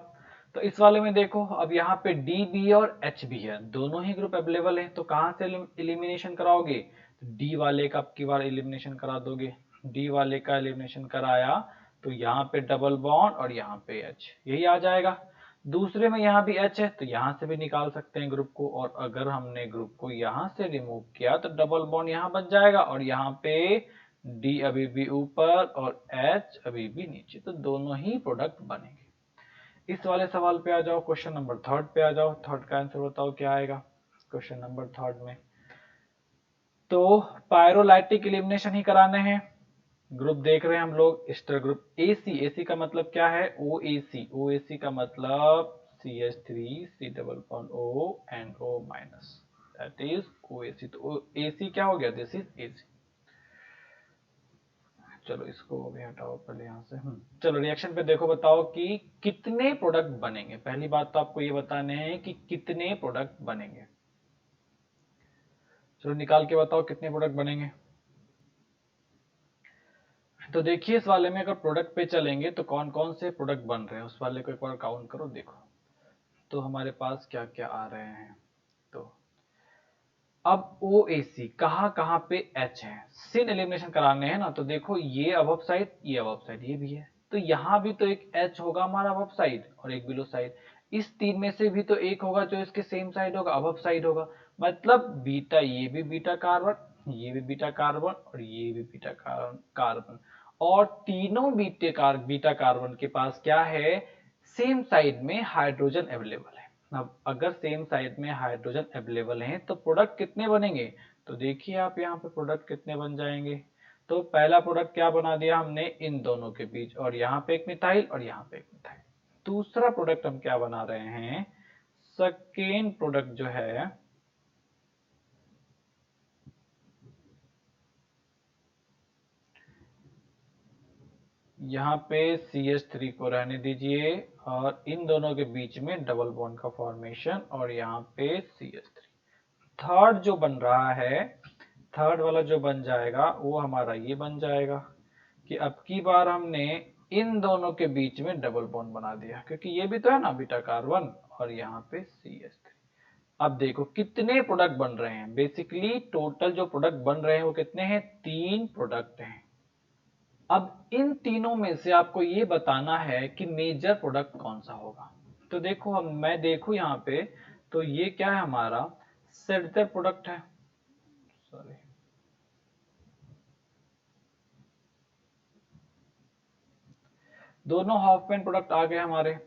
तो इस वाले में देखो, अब यहाँ पे डी बी और एच भी है, दोनों ही ग्रुप अवेलेबल है, तो कहां से एलिमिनेशन कराओगे? तो डी वाले का अब की बार एलिमिनेशन करा दोगे। डी वाले का एलिमिनेशन कराया तो यहाँ पे डबल बॉन्ड और यहाँ पे एच, यही आ जाएगा। दूसरे में यहाँ भी एच है, तो यहाँ से भी निकाल सकते हैं ग्रुप को, और अगर हमने ग्रुप को यहाँ से रिमूव किया तो डबल बॉन्ड यहाँ बच जाएगा, और यहाँ पे डी अभी भी ऊपर और एच अभी भी नीचे, तो दोनों ही प्रोडक्ट बनेंगे। इस वाले सवाल पे आ जाओ, क्वेश्चन नंबर थर्ड पे आ जाओ। थर्ड का आंसर बताओ क्या आएगा क्वेश्चन नंबर थर्ड में। तो पायरोलाइटिक एलिमिनेशन ही कराने हैं। ग्रुप देख रहे हैं हम लोग, ईस्टर ग्रुप एसी। एसी का मतलब क्या है? ओ ए सी। ओ ए सी का मतलब CH3 C double bond O and O minus, that is OAC। तो AC क्या हो गया? This is AC। चलो इसको भी हटाओ पहले यहाँ से। चलो रिएक्शन पे देखो, बताओ कि कितने प्रोडक्ट बनेंगे। पहली बात तो आपको ये बताने हैं कि कितने प्रोडक्ट बनेंगे। चलो निकाल के बताओ कितने प्रोडक्ट बनेंगे। तो देखिए इस वाले में अगर प्रोडक्ट पे चलेंगे तो कौन कौन से प्रोडक्ट बन रहे हैं उस वाले को एक बार काउंट करो। देखो तो हमारे पास क्या क्या आ रहे हैं। तो अब OAC कहाँ कहाँ पे H है, सिन एलिमिनेशन कराने हैं ना, तो देखो ये अबव साइड, ये अबव साइड, ये भी है, तो यहाँ भी तो एक H होगा हमारा अबव साइड और एक बिलो साइड। इस तीन में से भी तो एक होगा जो इसके सेम साइड होगा, अबव साइड होगा। मतलब बीटा, ये भी बीटा कार्बन, ये भी बीटा कार्बन और ये भी बीटा कार्बन, और तीनों बीटा कार्बन के पास क्या है, सेम साइड में हाइड्रोजन अवेलेबल है। अब अगर सेम साइड में हाइड्रोजन अवेलेबल है तो प्रोडक्ट कितने बनेंगे, तो देखिए आप यहाँ पे प्रोडक्ट कितने बन जाएंगे। तो पहला प्रोडक्ट क्या बना दिया हमने, इन दोनों के बीच, और यहाँ पे एक मिथाइल और यहाँ पे एक मिथाइल। दूसरा प्रोडक्ट हम क्या बना रहे हैं, सेकेंड प्रोडक्ट जो है, यहाँ पे CH3 को रहने दीजिए और इन दोनों के बीच में डबल बॉन्ड का फॉर्मेशन, और यहाँ पे CH3। थर्ड जो बन रहा है, थर्ड वाला जो बन जाएगा वो हमारा ये बन जाएगा कि अब की बार हमने इन दोनों के बीच में डबल बॉन्ड बना दिया, क्योंकि ये भी तो है ना बीटा कार्बन, और यहाँ पे CH3। अब देखो कितने प्रोडक्ट बन रहे हैं, बेसिकली टोटल जो प्रोडक्ट बन रहे हैं वो कितने हैं, 3 प्रोडक्ट हैं। अब इन तीनों में से आपको ये बताना है कि मेजर प्रोडक्ट कौन सा होगा। तो देखो मैं देखूं यहाँ पे, तो ये क्या है हमारा सेडर प्रोडक्ट है, सॉरी, दोनों हाफमैन प्रोडक्ट आ गए हमारे।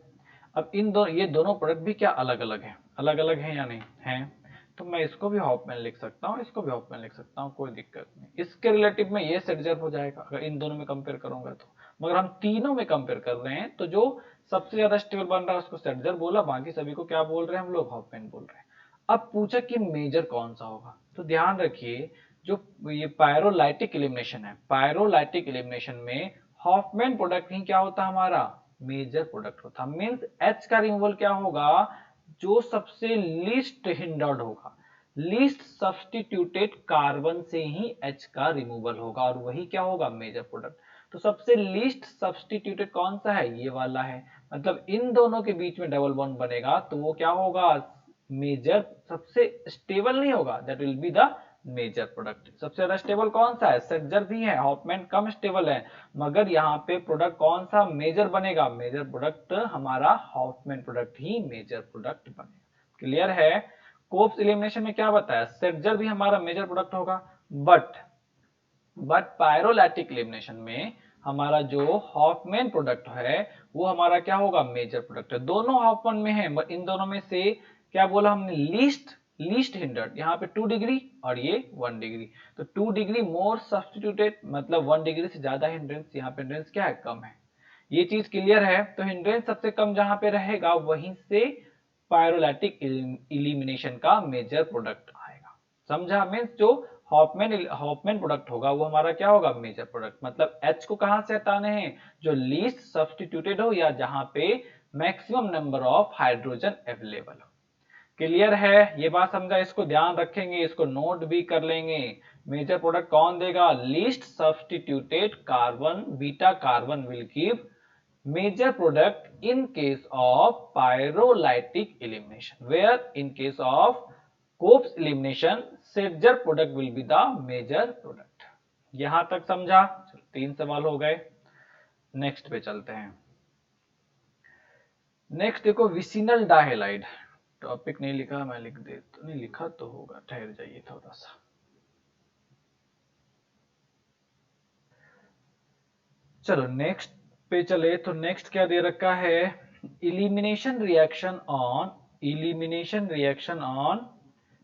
अब ये दोनों प्रोडक्ट भी क्या अलग अलग हैं, अलग अलग हैं या नहीं हैं, तो मैं इसको भी हाफमैन लिख सकता हूँ, इसको भी हाफमैन लिख सकता हूँ, कोई दिक्कत नहीं। इसके रिलेटिव में ये सेडजर हो जाएगा अगर इन दोनों में कंपेयर करूंगा तो। मगर हम तीनों में कंपेयर कर रहे हैं तो जो सबसे ज्यादा स्टेबल बन रहा है उसको सेडजर बोला, बाकी सभी को क्या बोल रहे हैं हम लोग, हाफमैन बोल रहे हैं। अब पूछा कि मेजर कौन सा होगा, तो ध्यान रखिए जो ये पायरोलाइटिक एलिमिनेशन है, पायरोलाइटिक एलिमिनेशन में हॉफमैन प्रोडक्ट ही क्या होता है हमारा, मेजर प्रोडक्ट होता है। मींस H का रिमूवल क्या होगा, जो सबसे लीस्ट हिंडर्ड होगा, लीस्ट सब्स्टिट्यूटेड कार्बन से ही H का रिमूवल होगा, और वही क्या होगा, मेजर प्रोडक्ट। तो सबसे लीस्ट सब्स्टिट्यूटेड कौन सा है, ये वाला है। मतलब इन दोनों के बीच में डबल बॉन्ड बनेगा तो वो क्या होगा, मेजर, सबसे स्टेबल नहीं होगा, that will be the major product. सबसे ज्यादा स्टेबल कौन सा है, सेडजर भी है, हॉफमैन कम स्टेबल है, मगर यहाँ पे प्रोडक्ट कौन सा मेजर बनेगा, मेजर प्रोडक्ट हमारा हॉफमैन प्रोडक्ट ही मेजर प्रोडक्ट बनेगा। क्लियर है। कोप्स एलिमिनेशन में क्या बताया, सेडजर भी हमारा मेजर प्रोडक्ट होगा, बट पायरोलैटिक एलिमिनेशन में हमारा जो हॉफमैन प्रोडक्ट है वो हमारा क्या होगा, मेजर प्रोडक्ट है। दोनों हॉफमैन में है, इन दोनों में से क्या बोला हमने, लीस्ट हिंडर्ड, यहाँ पे 2 डिग्री और ये 1 डिग्री, तो 2 डिग्री मोर सब्स्टिट्यूटेड, मतलब 1 डिग्री से ज्यादा हिंड्रेंस, यहाँ पे हिंड्रेंस क्या है, कम है। ये चीज क्लियर है। तो हिंड्रेंस सबसे कम जहां पे रहेगा वहीं से पायरोलैटिक इलिमिनेशन का मेजर प्रोडक्ट आएगा। समझा, मींस जो हॉफमैन प्रोडक्ट होगा वो हमारा क्या होगा, मेजर प्रोडक्ट। मतलब H को कहां से हटाने हैं, जो लीस्ट सब्स्टिट्यूटेड हो या जहां पे maximum number of hydrogen available हो। क्लियर है, ये बात समझा, इसको ध्यान रखेंगे, इसको नोट भी कर लेंगे। मेजर प्रोडक्ट कौन देगा, least substituted carbon, beta carbon will give major product in case of pyrolytic elimination, where in case of Cope's elimination Sedgwick product will be the major product। यहां तक समझा, 3 सवाल हो गए। नेक्स्ट पे चलते हैं। नेक्स्ट देखो विसिनल डाइहैलाइड, टॉपिक नहीं लिखा, मैं लिख दे तो, नहीं लिखा तो होगा, ठहर जाइए थोड़ा सा। चलो नेक्स्ट पे चले, तो नेक्स्ट क्या दे रखा है, इलिमिनेशन रिएक्शन ऑन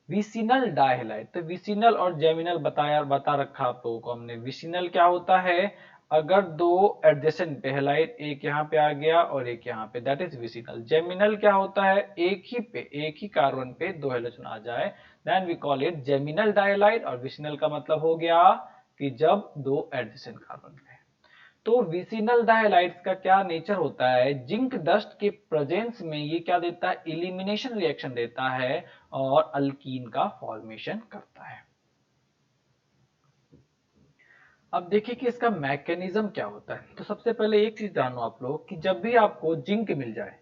विसिनल डाइहैलाइड। तो विसिनल और जेमिनल बता रखा आप लोगों को हमने। विसिनल क्या होता है, अगर दो एडजेसेंट हैलाइड, एक यहाँ पे आ गया और एक यहाँ पे, दैट इज विसिनल। जेमिनल क्या होता है, एक ही कार्बन पे 2 हैलोजन आ जाए, then we call it geminal dihalide. और विसिनल का मतलब हो गया कि जब 2 एडजेसेंट कार्बन पे। तो विसिनल डाइहैलाइड्स का क्या नेचर होता है, जिंक डस्ट के प्रेजेंस में ये क्या देता है, इलिमिनेशन रिएक्शन देता है और अल्कीन का फॉर्मेशन करता है। अब देखिए कि इसका मैकेनिज्म क्या होता है। तो सबसे पहले एक चीज जानो आप लोग कि जब भी आपको जिंक मिल जाए,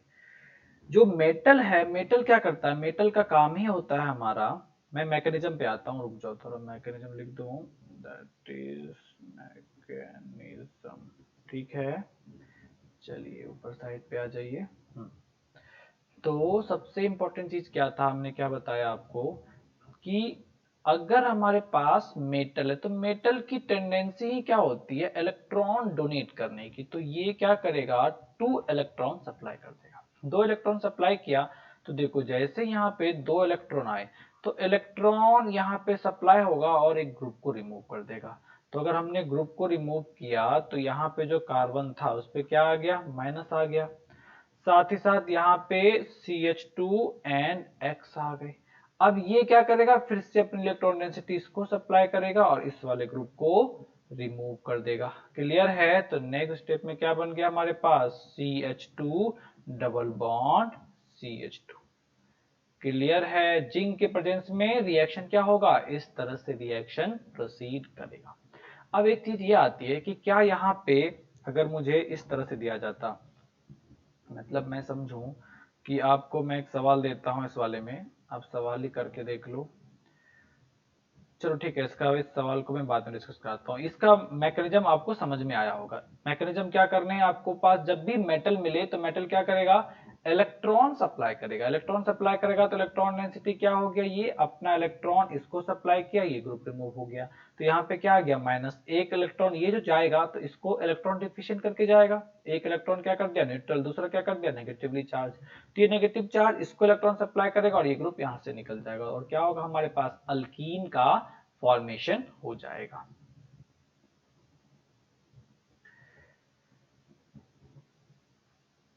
जो मेटल है, मेटल क्या करता है, मेटल का काम ही होता है हमारा, मैं मैकेनिज्म पे आता हूँ, रुक जाओ थोड़ा, मैकेनिज्म लिख दूँ, दैट इज मैकेनिज्म, ठीक है। चलिए ऊपर साइड पे आ जाइए। तो सबसे इंपॉर्टेंट चीज क्या था, हमने क्या बताया आपको कि अगर हमारे पास मेटल है तो मेटल की टेंडेंसी ही क्या होती है, इलेक्ट्रॉन डोनेट करने की। तो ये क्या करेगा, 2 इलेक्ट्रॉन सप्लाई कर देगा। 2 इलेक्ट्रॉन सप्लाई किया तो देखो जैसे यहाँ पे 2 इलेक्ट्रॉन आए तो इलेक्ट्रॉन यहाँ पे सप्लाई होगा और एक ग्रुप को रिमूव कर देगा। तो अगर हमने ग्रुप को रिमूव किया तो यहाँ पे जो कार्बन था उस पे क्या आ गया, माइनस आ गया। साथ ही साथ यहाँ पे CH2 एंड X आ गए। अब ये क्या करेगा, फिर से अपनी इलेक्ट्रॉन डेंसिटी इसको सप्लाई करेगा और इस वाले ग्रुप को रिमूव कर देगा। क्लियर है। तो नेक्स्ट स्टेप में क्या बन गया हमारे पास, CH2 double bond CH2। Clear है। जिंक के प्रेजेंस में रिएक्शन क्या होगा, इस तरह से रिएक्शन प्रोसीड करेगा। अब एक चीज ये आती है कि क्या यहाँ पे अगर मुझे इस तरह से दिया जाता, मतलब मैं समझूं कि आपको मैं एक सवाल देता हूं इस वाले में, आप सवाल ही करके देख लो। चलो ठीक है, इसका इस सवाल को मैं बाद में डिस्कस करता हूँ। इसका मैकेनिज्म आपको समझ में आया होगा। मैकेनिज्म क्या करने हैं आपको पास, जब भी मेटल मिले तो मेटल क्या करेगा, इलेक्ट्रॉन सप्लाई करेगा। इलेक्ट्रॉन सप्लाई करेगा तो इलेक्ट्रॉन डेंसिटी क्या हो गया, ये अपना इलेक्ट्रॉन इसको सप्लाई किया, ये ग्रुप रिमूव हो गया। तो यहाँ पे क्या आ गया, माइनस। एक इलेक्ट्रॉन ये जो जाएगा तो इसको इलेक्ट्रॉन डिफिशिएंट करके जाएगा। एक इलेक्ट्रॉन क्या कर दिया, न्यूट्रल, दूसरा क्या कर दिया, नेगेटिवली चार्ज। तो ये नेगेटिव चार्ज इसको इलेक्ट्रॉन सप्लाई करेगा और ये ग्रुप यहाँ से निकल जाएगा और क्या होगा, हमारे पास अल्कीन का फॉर्मेशन हो जाएगा।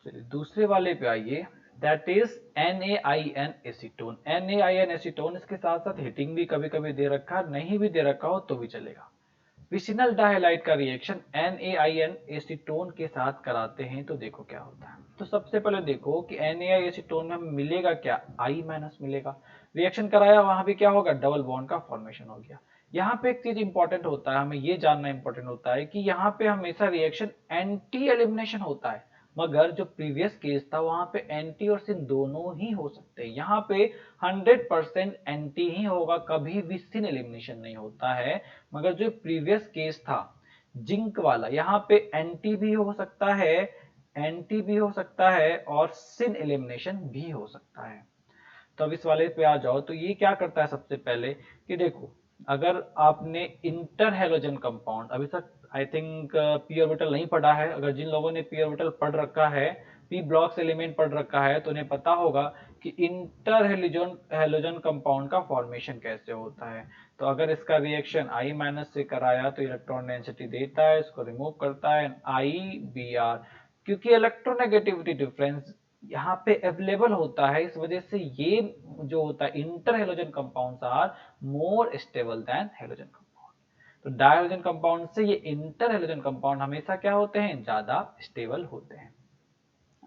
चलिए दूसरे वाले पे आइए, that is NaIN acetone. NaIN acetone, इसके साथ साथ हीटिंग भी कभी कभी दे रखा, नहीं भी दे रखा हो तो भी चलेगा। विसिनल डाइहाइलाइड का रिएक्शन NaIN एसीटोन के साथ कराते हैं तो देखो क्या होता है। तो सबसे पहले देखो कि NaI एसीटोन में हमें मिलेगा क्या, I- मिलेगा। रिएक्शन कराया, वहां भी क्या होगा, डबल बॉन्ड का फॉर्मेशन हो गया। यहाँ पे एक चीज इंपॉर्टेंट होता है, हमें ये जानना इंपॉर्टेंट होता है कि यहाँ पे हमेशा रिएक्शन एंटी एलिमिनेशन होता है, मगर जो प्रीवियस केस था वहां पे एंटी और सिन दोनों ही हो सकते हैं। यहाँ पे 100% एंटी ही होगा, कभी भी सिन एलिमिनेशन नहीं होता है। मगर जो प्रीवियस केस था जिंक वाला, यहाँ पे एंटी भी हो सकता है, एंटी भी हो सकता है और सिन एलिमिनेशन भी हो सकता है। तो अब इस वाले पे आ जाओ, तो ये क्या करता है सबसे पहले कि देखो अगर आपने इंटर हेलोजन कंपाउंड अभी तक आई थिंक पी ऑर्बिटल नहीं पढ़ा है, अगर जिन लोगों ने पी ऑर्बिटल पढ़ रखा है, पी ब्लॉक्स एलिमेंट पढ़ रखा है, तो उन्हें पता होगा कि इंटर हेलोजन हेलोजन कंपाउंड का फॉर्मेशन कैसे होता है। तो अगर इसका रिएक्शन I- से कराया तो इलेक्ट्रॉन डेंसिटी देता है, इसको रिमूव करता है, IBr। क्योंकि इलेक्ट्रोनेगेटिविटी डिफरेंस यहाँ पे अवेलेबल होता है, इस वजह से ये जो होता है interhalogen compounds are more stable than halogen compound. तो डायहेलोजन कंपाउंड से ये इंटर हेलोजन कंपाउंड हमेशा क्या होते हैं, ज्यादा स्टेबल होते हैं।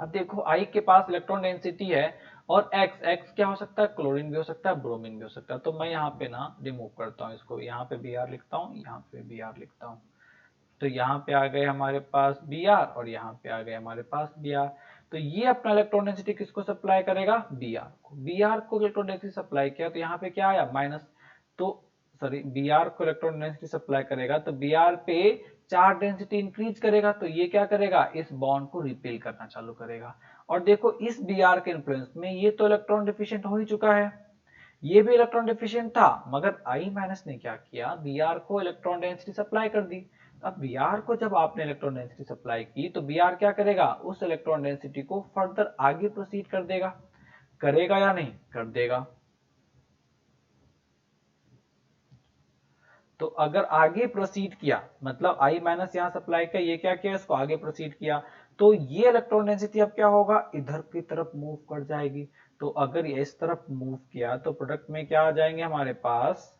अब देखो I के पास इलेक्ट्रॉन डेंसिटी है और X क्या हो सकता है, क्लोरीन भी हो सकता है, ब्रोमीन भी हो सकता है। तो मैं यहाँ पे ना रिमूव करता हूँ इसको, यहाँ पे Br लिखता हूँ, यहाँ पे Br लिखता हूँ। तो यहाँ पे आ गए हमारे पास Br और यहाँ पे आ गए हमारे पास Br। तो ये अपना इलेक्ट्रॉन डेंसिटी किसको सप्लाई करेगा, Br को। Br को इलेक्ट्रॉन डेंसिटी सप्लाई किया तो यहाँ पे क्या आया, माइनस। तो सॉरी, Br को इलेक्ट्रॉन डेंसिटी सप्लाई करेगा तो Br पे चार्ज डेंसिटी इंक्रीज करेगा, तो ये क्या करेगा, इस बॉन्ड को रिपेल करना चालू करेगा। और देखो इस Br के इन्फ्लुएंस में ये तो इलेक्ट्रॉन डिफिशिएंट हो ही चुका है, ये भी इलेक्ट्रॉन डिफिशिएंट था, मगर I- ने क्या किया, Br को इलेक्ट्रॉन डेंसिटी सप्लाई कर दी। अब Br को जब आपने इलेक्ट्रॉन डेंसिटी सप्लाई की तो Br क्या करेगा, उस इलेक्ट्रॉन डेंसिटी को फर्दर आगे प्रोसीड कर देगा, करेगा या नहीं, कर देगा। तो अगर आगे प्रोसीड किया, मतलब I- यहाँ सप्लाई किया, ये क्या किया, इसको आगे प्रोसीड किया, तो ये इलेक्ट्रॉन डेंसिटी अब क्या होगा, इधर की तरफ मूव कर जाएगी। तो अगर ये इस तरफ मूव किया तो प्रोडक्ट में क्या आ जाएंगे हमारे पास,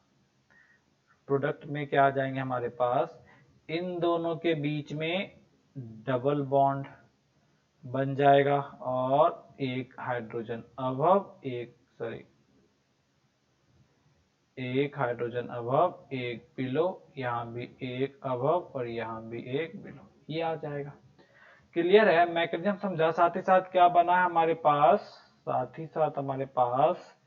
प्रोडक्ट में क्या आ जाएंगे हमारे पास, इन दोनों के बीच में डबल बॉन्ड बन जाएगा और एक हाइड्रोजन अभव, एक सॉरी, एक हाइड्रोजन अभव एक बिलो, यहाँ भी एक अभव और यहाँ भी एक बिलो, ये आ जाएगा। क्लियर है, मैकेनिज्म समझा। साथ ही साथ क्या बना है हमारे पास, साथ ही साथ हमारे पास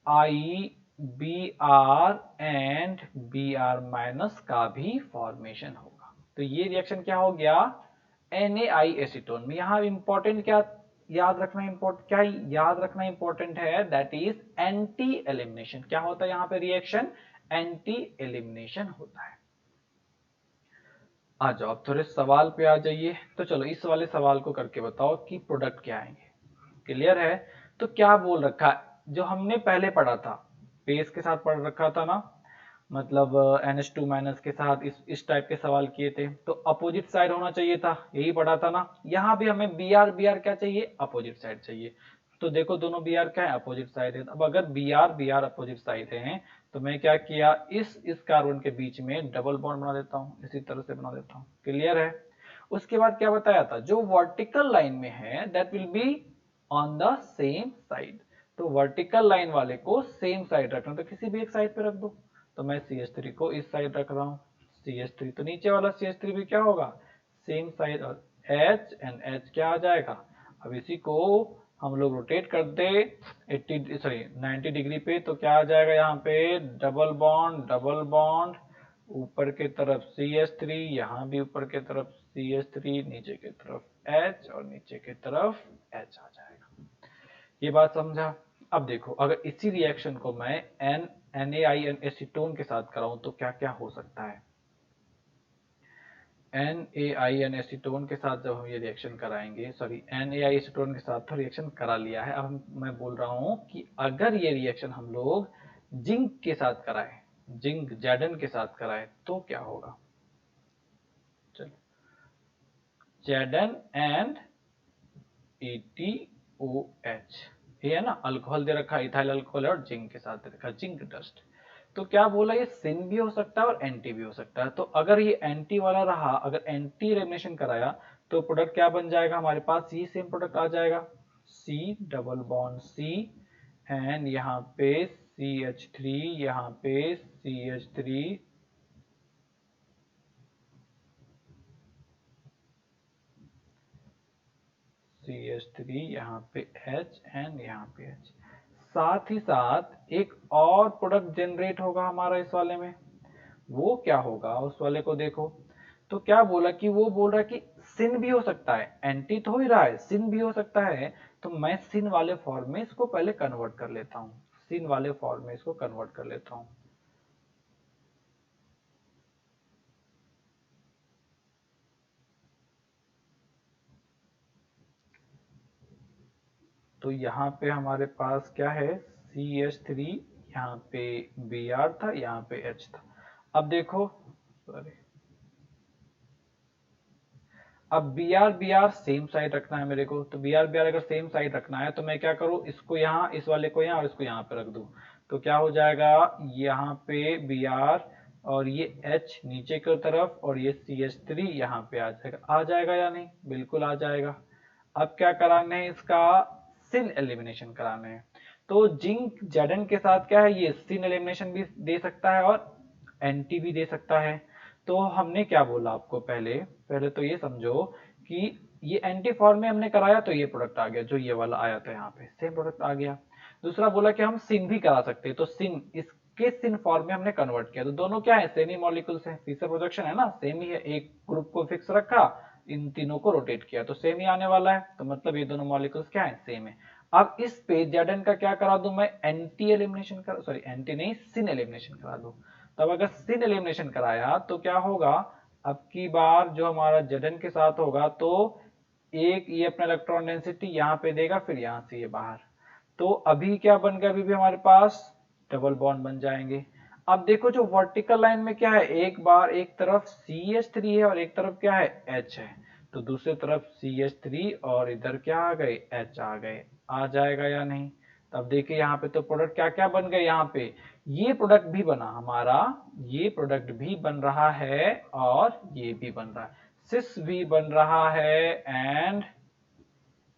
I B R and B R minus का भी फॉर्मेशन होगा। तो ये रिएक्शन क्या हो गया, NaI एसीटोन में। यहां इंपॉर्टेंट क्या याद रखना, इंपॉर्टेंट है, दैट इज एंटी एलिमिनेशन। क्या होता है यहां पे रिएक्शन, एंटी एलिमिनेशन होता है। आ जाओ अब थोड़े सवाल पे आ जाइए। तो चलो इस वाले सवाल को करके बताओ कि प्रोडक्ट क्या आएंगे। क्लियर है? तो क्या बोल रखा है, जो हमने पहले पढ़ा था, बेस के साथ पढ़ रखा था ना, मतलब NH2 माइनस के साथ इस टाइप के सवाल किए थे, तो अपोजिट साइड होना चाहिए था, यही पढ़ा था ना। यहाँ भी हमें Br क्या चाहिए, अपोजिट साइड चाहिए। तो देखो दोनों Br क्या है, अपोजिट साइड है। अब अगर Br अपोजिट साइड है तो मैं क्या किया, इस कार्बन के बीच में डबल बॉन्ड बना देता हूँ, इसी तरह से बना देता हूँ। क्लियर है? उसके बाद क्या बताया था, जो वर्टिकल लाइन में है that will be on the same side. तो वर्टिकल लाइन वाले को सेम साइड रखना, तो किसी भी एक साइड पे रख दो। तो मैं CH3 को इस साइड रख रहा हूँ, CH3, तो नीचे वाला CH3 भी क्या होगा, सेम साइड, और H एंड H क्या आ जाएगा। अब इसी को हम लोग रोटेट कर दे 90 डिग्री पे, तो क्या आ जाएगा यहाँ पे, डबल बॉन्ड, ऊपर के तरफ CH3, यहाँ भी ऊपर के तरफ CH3, नीचे के तरफ H और नीचे के तरफ H आ जाएगा। ये बात समझा? अब देखो अगर इसी रिएक्शन को मैं NaI एसीटोन के साथ कराऊं तो क्या क्या हो सकता है। NaI एसीटोन के साथ जब हम ये रिएक्शन कराएंगे, सॉरी NaI एसीटोन के साथ तो रिएक्शन करा लिया है, अब मैं बोल रहा हूं कि अगर ये रिएक्शन हम लोग जिंक के साथ कराएं, जिंक Zn के साथ कराएं तो क्या होगा। चलो Zn एंड ETOH, ये है ना, अल्कोहल दे रखा है, इथाइल अल्कोहल और जिंक के साथ दे रखा है, जिंक डस्ट। तो क्या बोला, ये सिन भी हो सकता है और एंटी भी हो सकता है। तो अगर ये एंटी वाला रहा, अगर एंटी एलिमिनेशन कराया तो प्रोडक्ट क्या बन जाएगा हमारे पास, ये सेम प्रोडक्ट आ जाएगा, C double bond C and यहाँ पे CH3, यहाँ पे CH3, CH3, यहाँ पे H एंड यहाँ पे H। साथ ही साथ एक और प्रोडक्ट जनरेट होगा हमारा इस वाले में, वो क्या होगा उस वाले को देखो। तो क्या बोला कि वो बोल रहा है कि सिन भी हो सकता है, एंटी तो हो ही रहा है, सिन भी हो सकता है। तो मैं सिन वाले फॉर्म में इसको पहले कन्वर्ट कर लेता हूँ, सिन वाले फॉर्म में इसको कन्वर्ट कर लेता हूँ। तो यहाँ पे हमारे पास क्या है, CH3, यहाँ पे Br था, यहाँ पे H था। अब देखो, सॉरी, अब Br सेम साइड रखना है मेरे को। तो Br अगर सेम साइड रखना है तो मैं क्या करूं, इसको यहाँ, इस वाले को यहाँ और इसको यहाँ पे रख दूं। तो क्या हो जाएगा, यहाँ पे Br और ये H नीचे की तरफ और ये CH3 यहाँ पे आ जाएगा या नहीं, बिल्कुल आ जाएगा। अब क्या कराना है, इसका सिन एलिमिनेशन कराना है। तो जिंक Zn के साथ क्या है, ये सिन एलिमिनेशन भी दे सकता है और एंटी भी दे सकता है। तो हमने क्या बोला आपको, पहले पहले तो ये समझो कि ये एंटी फॉर्म में हमने कराया तो ये प्रोडक्ट आ गया, जो ये वाला आया था यहाँ पे सेम प्रोडक्ट आ गया। दूसरा बोला कि हम सिन भी करा सकते हैं, तो सिन, इसके सिन फॉर्म में हमने कन्वर्ट किया। तो दोनों क्या है, सेम ही मॉलिक्यूल्स है, फीसर प्रोजेक्शन है ना, सेम ही है। एक ग्रुप को फिक्स रखा, इन तीनों को रोटेट किया तो सेम ही आने वाला है। तो मतलब ये दोनों मॉलिक्यूल्स क्या है, सेम है। अब इस पे Zn का क्या करा दूं मैं, एंटी एलिमिनेशन करा, सॉरी एंटी नहीं, सिन एलिमिनेशन करा दूं। तब अगर सिन एलिमिनेशन कराया तो क्या होगा, अब की बार जो हमारा Zn के साथ होगा तो एक ये अपना इलेक्ट्रॉन डेंसिटी यहाँ पे देगा, फिर यहाँ से ये बाहर। तो अभी क्या बन गया, अभी भी हमारे पास डबल बॉन्ड बन जाएंगे। अब देखो जो वर्टिकल लाइन में क्या है, एक बार एक तरफ CH3 है और एक तरफ क्या है, H है। तो दूसरी तरफ CH3 और इधर क्या आ गए, H आ गए, आ जाएगा या नहीं। तब देखिए यहाँ पे तो प्रोडक्ट क्या क्या बन गए, यहाँ पे ये प्रोडक्ट भी बना हमारा, ये प्रोडक्ट भी बन रहा है और ये भी बन रहा है, सिस भी बन रहा है एंड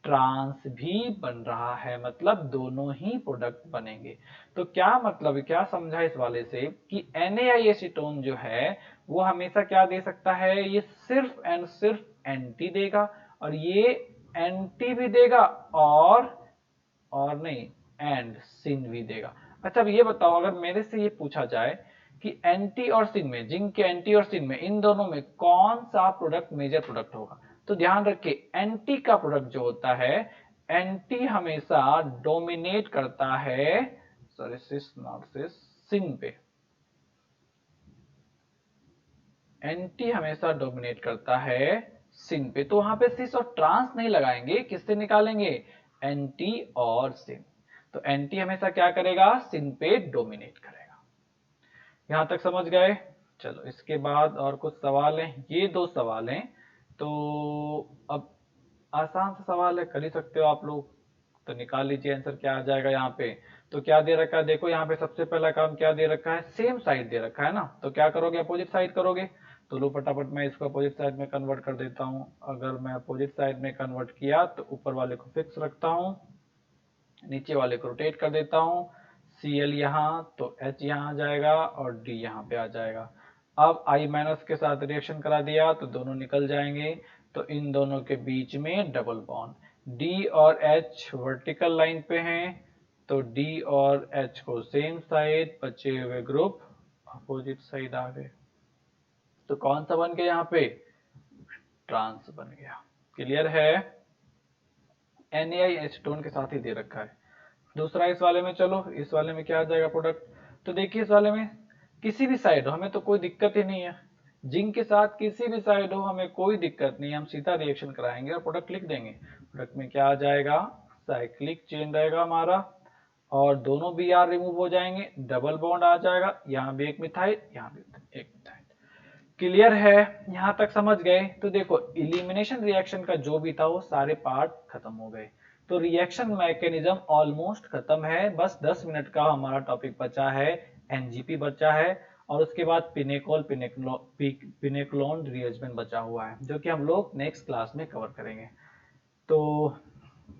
ट्रांस भी बन रहा है, मतलब दोनों ही प्रोडक्ट बनेंगे। तो क्या मतलब, क्या समझा इस वाले से कि NaI एसीटोन जो है वो हमेशा क्या दे सकता है, ये सिर्फ एंड सिर्फ एंटी देगा, और ये एंटी भी देगा और नहीं, एंड सिन भी देगा। अच्छा अब ये बताओ, अगर मेरे से ये पूछा जाए कि एंटी और सिन में, जिंक के एंटी और सिन में, इन दोनों में कौन सा प्रोडक्ट मेजर प्रोडक्ट होगा, तो ध्यान रखिए एंटी का प्रोडक्ट जो होता है, एंटी हमेशा डोमिनेट करता है, सॉरी सिस नॉट सिस, सिन पे। एंटी हमेशा डोमिनेट करता है सिन पे, तो वहां पे सिस और ट्रांस नहीं लगाएंगे, किससे निकालेंगे, एंटी और सिन। तो एंटी हमेशा क्या करेगा, सिन पे डोमिनेट करेगा। यहां तक समझ गए। चलो इसके बाद और कुछ सवाल हैं, ये दो सवाल हैं, तो अब आसान सा सवाल है, कर ही सकते हो आप लोग, तो निकाल लीजिए आंसर क्या आ जाएगा यहाँ पे। तो क्या दे रखा है, देखो यहाँ पे सबसे पहला काम क्या दे रखा है, सेम साइड दे रखा है ना, तो क्या करोगे, अपोजिट साइड करोगे। तो लो फटाफट मैं इसको अपोजिट साइड में कन्वर्ट कर देता हूँ। अगर मैं अपोजिट साइड में कन्वर्ट किया तो ऊपर वाले को फिक्स रखता हूँ, नीचे वाले को रोटेट कर देता हूँ। Cl यहाँ, तो H यहाँ आ जाएगा और D यहाँ पे आ जाएगा। अब I माइनस के साथ रिएक्शन करा दिया तो दोनों निकल जाएंगे, तो इन दोनों के बीच में डबल बॉन्ड, D और H वर्टिकल लाइन पे हैं, तो D और H को सेम साइड, बचे हुए ग्रुप अपोजिट साइड आ गए। तो कौन सा बन गया यहाँ पे, ट्रांस बन गया। क्लियर है। NaI एसीटोन के साथ ही दे रखा है। दूसरा इस वाले में, चलो इस वाले में क्या आ जाएगा प्रोडक्ट, तो देखिए इस वाले में किसी भी साइड हो हमें तो कोई दिक्कत ही नहीं है, जिंक के साथ किसी भी साइड हो हमें कोई दिक्कत नहीं है, हम सीधा रिएक्शन कराएंगे और प्रोडक्ट लिख देंगे। प्रोडक्ट में क्या आ जाएगा, साइक्लिक चेन रहेगा हमारा, और दोनों बी आर रिमूव हो जाएंगे, डबल बॉन्ड आ जाएगा, यहाँ भी एक मिथाइल, यहाँ भी एक मिथाइल। क्लियर है, यहां तक समझ गए। तो देखो इलिमिनेशन रिएक्शन का जो भी था वो सारे पार्ट खत्म हो गए, तो रिएक्शन मैकेनिज्म ऑलमोस्ट खत्म है, बस 10 मिनट का हमारा टॉपिक बचा है, एनजीपी बचा है, और उसके बाद पिनेकोल पिनेकोलोन रिएजमेंट बचा हुआ है, जो कि हम लोग नेक्स्ट क्लास में कवर करेंगे। तो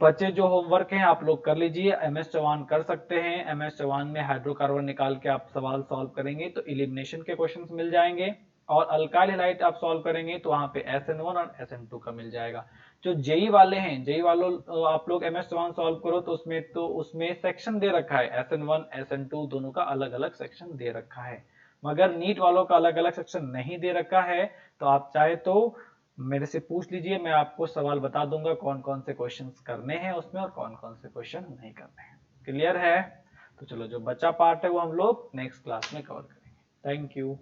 बच्चे जो होमवर्क हैं आप लोग कर लीजिए, एमएस चौहान कर सकते हैं, एमएस चौहान में हाइड्रोकार्बन निकाल के आप सवाल सॉल्व करेंगे तो इलिमिनेशन के क्वेश्चंस मिल जाएंगे, और अल्काइल हैलाइड आप सॉल्व करेंगे तो वहां पे SN1 और SN2 का मिल जाएगा। जो जेई वाले हैं, जेई वालों आप लोग एमएस चौहान सॉल्व करो तो उसमें सेक्शन दे रखा है, SN1 SN2 दोनों का अलग अलग सेक्शन दे रखा है, मगर नीट वालों का अलग अलग सेक्शन नहीं दे रखा है। तो आप चाहे तो मेरे से पूछ लीजिए, मैं आपको सवाल बता दूंगा कौन कौन से क्वेश्चंस करने हैं उसमें और कौन कौन से क्वेश्चन नहीं करने हैं। क्लियर है। तो चलो जो बचा पार्ट है वो हम लोग नेक्स्ट क्लास में कवर करेंगे। Thank you.